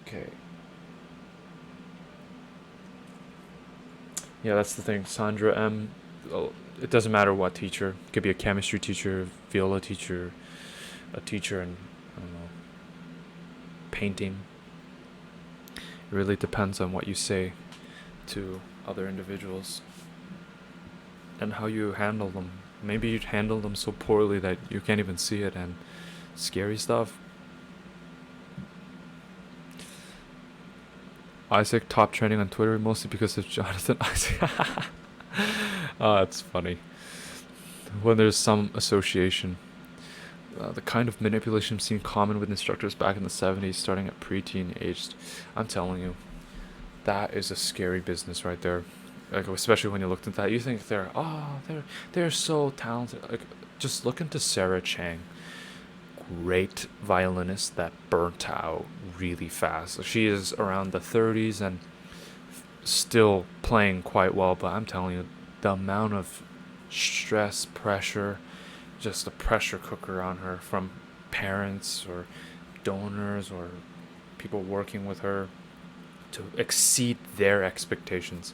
Okay. Yeah, that's the thing. Sandra M. It doesn't matter what teacher. It could be a chemistry teacher, viola teacher, a teacher in, I don't know, painting. It really depends on what you say to other individuals and how you handle them. Maybe you handle them so poorly that you can't even see it, and scary stuff. Isaac top trending on Twitter mostly because of Jonathan Isaac. Oh, that's funny. When there's some association. The kind of manipulation seemed common with instructors back in the 70s, starting at preteen aged. I'm telling you, that is a scary business right there. Like, especially when you looked at that, you think they're so talented. Like, just look into Sarah Chang, great violinist that burnt out really fast. She is around the 30s and still playing quite well, but I'm telling you, the amount of stress, pressure, just a pressure cooker on her from parents or donors or people working with her to exceed their expectations.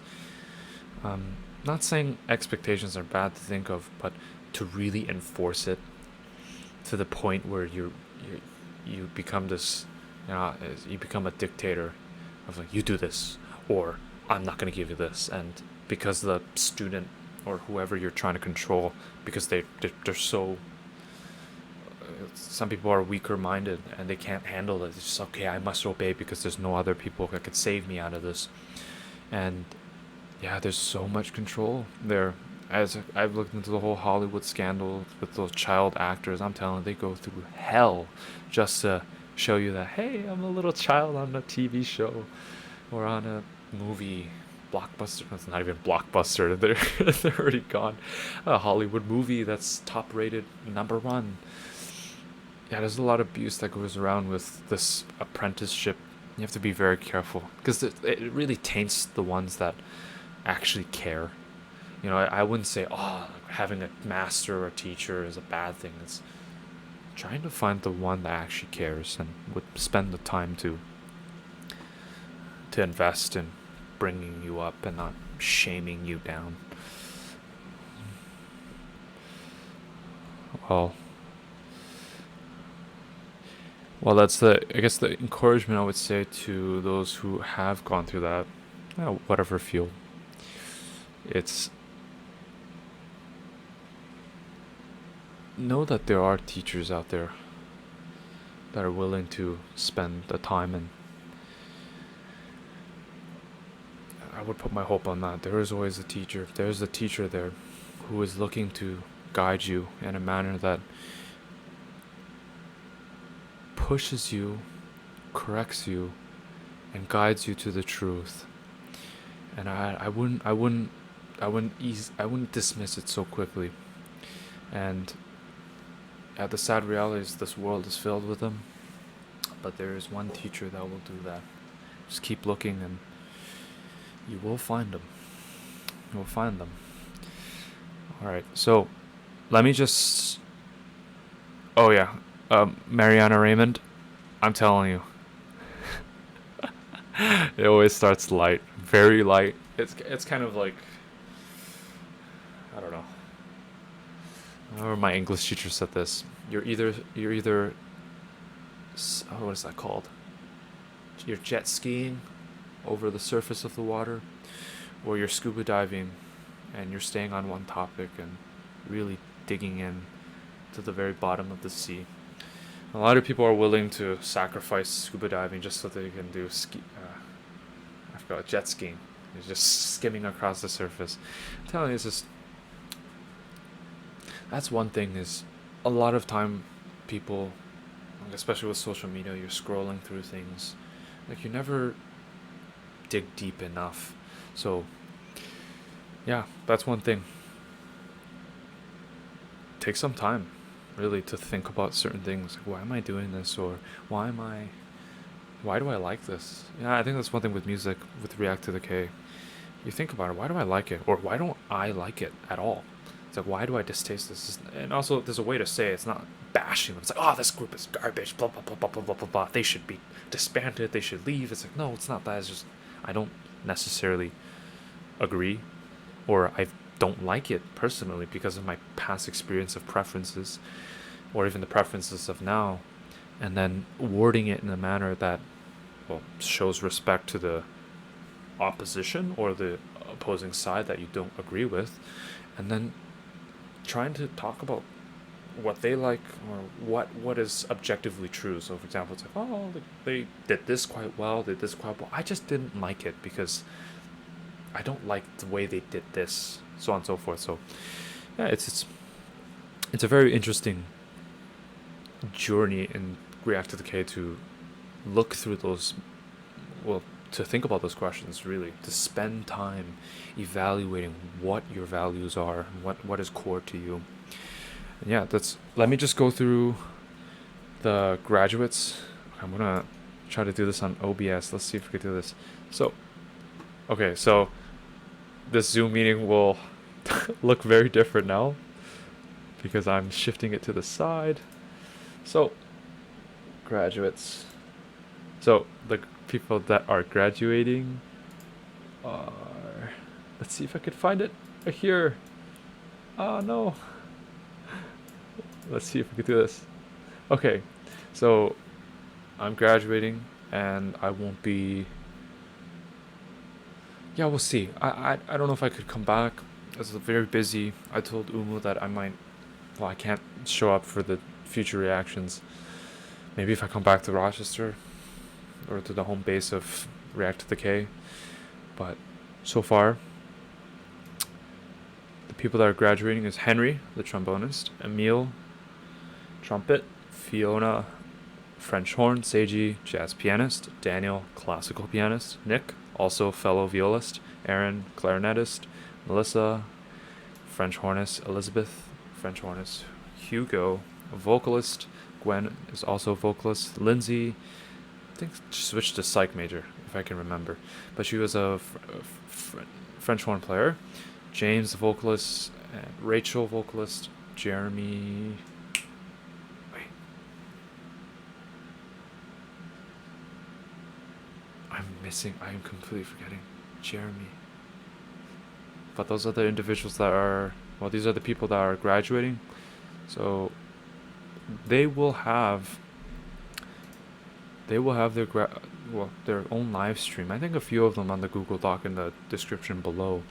Not saying expectations are bad to think of, but to really enforce it to the point where you become this, you become a dictator of like, you do this, or I'm not going to give you this. And because the student or whoever you're trying to control, because they're so, some people are weaker minded and they can't handle it. It's just, okay, I must obey because there's no other people that could save me out of this. And yeah, there's so much control there. As I've looked into the whole Hollywood scandal with those child actors, I'm telling you, they go through hell just to show you that, hey, I'm a little child on a TV show or on a movie. Blockbuster. It's not even Blockbuster. They're already gone. A Hollywood movie that's top rated #1. Yeah, there's a lot of abuse that goes around with this apprenticeship. You have to be very careful because it really taints the ones that actually care. I wouldn't say, having a master or a teacher is a bad thing. It's trying to find the one that actually cares and would spend the time to invest in bringing you up and not shaming you down. Well, well, that's I guess the encouragement I would say to those who have gone through that, whatever field. It's know that there are teachers out there that are willing to spend the time, and I would put my hope on that. There is always a teacher. There's a teacher there who is looking to guide you in a manner that pushes you, corrects you, and guides you to the truth. And I wouldn't dismiss it so quickly. And the sad reality is this world is filled with them, but there is one teacher that will do that. Just keep looking, and you will find them. You will find them. All right. So, let me just. Oh yeah, Mariana Raymond. I'm telling you, it always starts light, very light. It's kind of like, I don't know. I remember my English teacher said this. You're either what is that called? You're jet skiing over the surface of the water, or you're scuba diving, and you're staying on one topic and really digging in to the very bottom of the sea. A lot of people are willing to sacrifice scuba diving just so they can do I forgot, jet skiing. It's just skimming across the surface. I'm telling you, it's just, that's one thing, is a lot of time people, like especially with social media, you're scrolling through things, like you never dig deep enough. So yeah, that's one thing. Take some time really to think about certain things, like why am I doing this, or why do I like this? Yeah, I think that's one thing with music, with React to the K. You think about it, why do I like it, or why don't I like it at all? It's like, why do I distaste this? And also, there's a way to say it. It's not bashing them. It's like, oh, this group is garbage, blah blah blah blah blah blah blah blah. They should be disbanded. They should leave. It's like, no, it's not that. It's just I don't necessarily agree, or I don't like it personally because of my past experience of preferences, or even the preferences of now, and then wording it in a manner that, well, shows respect to the opposition or the opposing side that you don't agree with, and then trying to talk about what they like, or what is objectively true. So for example, it's like, oh, they did this quite well, they did this quite well, I just didn't like it because I don't like the way they did this, so on and so forth. So yeah, it's a very interesting journey in React to the K to look through those, well, to think about those questions, really, to spend time evaluating what your values are, what is core to you. And yeah, let me just go through the graduates. I'm gonna try to do this on OBS. Let's see if we can do this. So okay, so this Zoom meeting will look very different now because I'm shifting it to the side. So graduates, so the people that are graduating are, let's see if I could find it right here. Oh no, let's see if we could do this. Okay, so I'm graduating and I won't be, yeah, we'll see. I don't know if I could come back. It's very busy. I told Umu that I can't show up for the future reactions. Maybe if I come back to Rochester or to the home base of React to the K. But so far, the people that are graduating is Henry, the trombonist, Emile, trumpet, Fiona, French horn, Seiji, jazz pianist, Daniel, classical pianist, Nick, also fellow violist, Aaron, clarinetist, Melissa, French hornist, Elizabeth, French hornist, Hugo, a vocalist, Gwen is also a vocalist, Lindsay, I think she switched to psych major, if I can remember, but she was a French horn player, James, the vocalist, and Rachel, vocalist, Jeremy, I'm completely forgetting Jeremy. But those are the individuals that are, well, these are the people that are graduating. So they will have their their own live stream. I think a few of them on the Google Doc in the description below.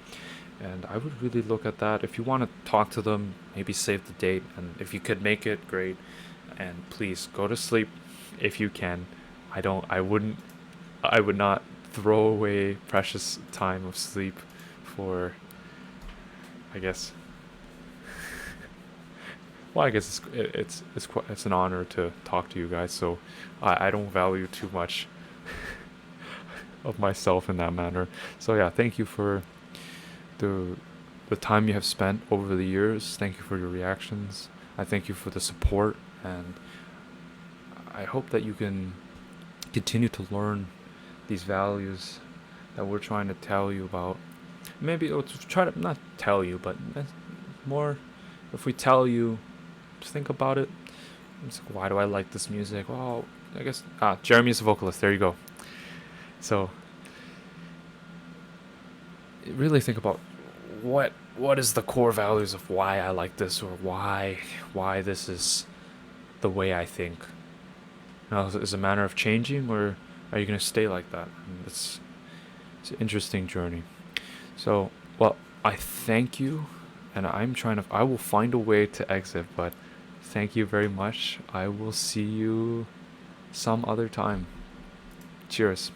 And I would really look at that. If you want to talk to them, maybe save the date, and if you could make it, great. And please go to sleep if you can. I would not throw away precious time of sleep for, I guess. Well, I guess it's an honor to talk to you guys. So I don't value too much of myself in that manner. So yeah, thank you for the the time you have spent over the years. Thank you for your reactions. I thank you for the support, and I hope that you can continue to learn these values that we're trying to tell you about. Maybe we'll try to not tell you, but more if we tell you, just think about it. It's like, why do I like this music? Well, I guess Jeremy is a vocalist. There you go. So really think about what is the core values of why I like this, or why this is the way I think. Now, is it a matter of changing, or are you gonna stay like that? And it's an interesting journey. So, well, I thank you, and I will find a way to exit, but thank you very much. I will see you some other time. Cheers.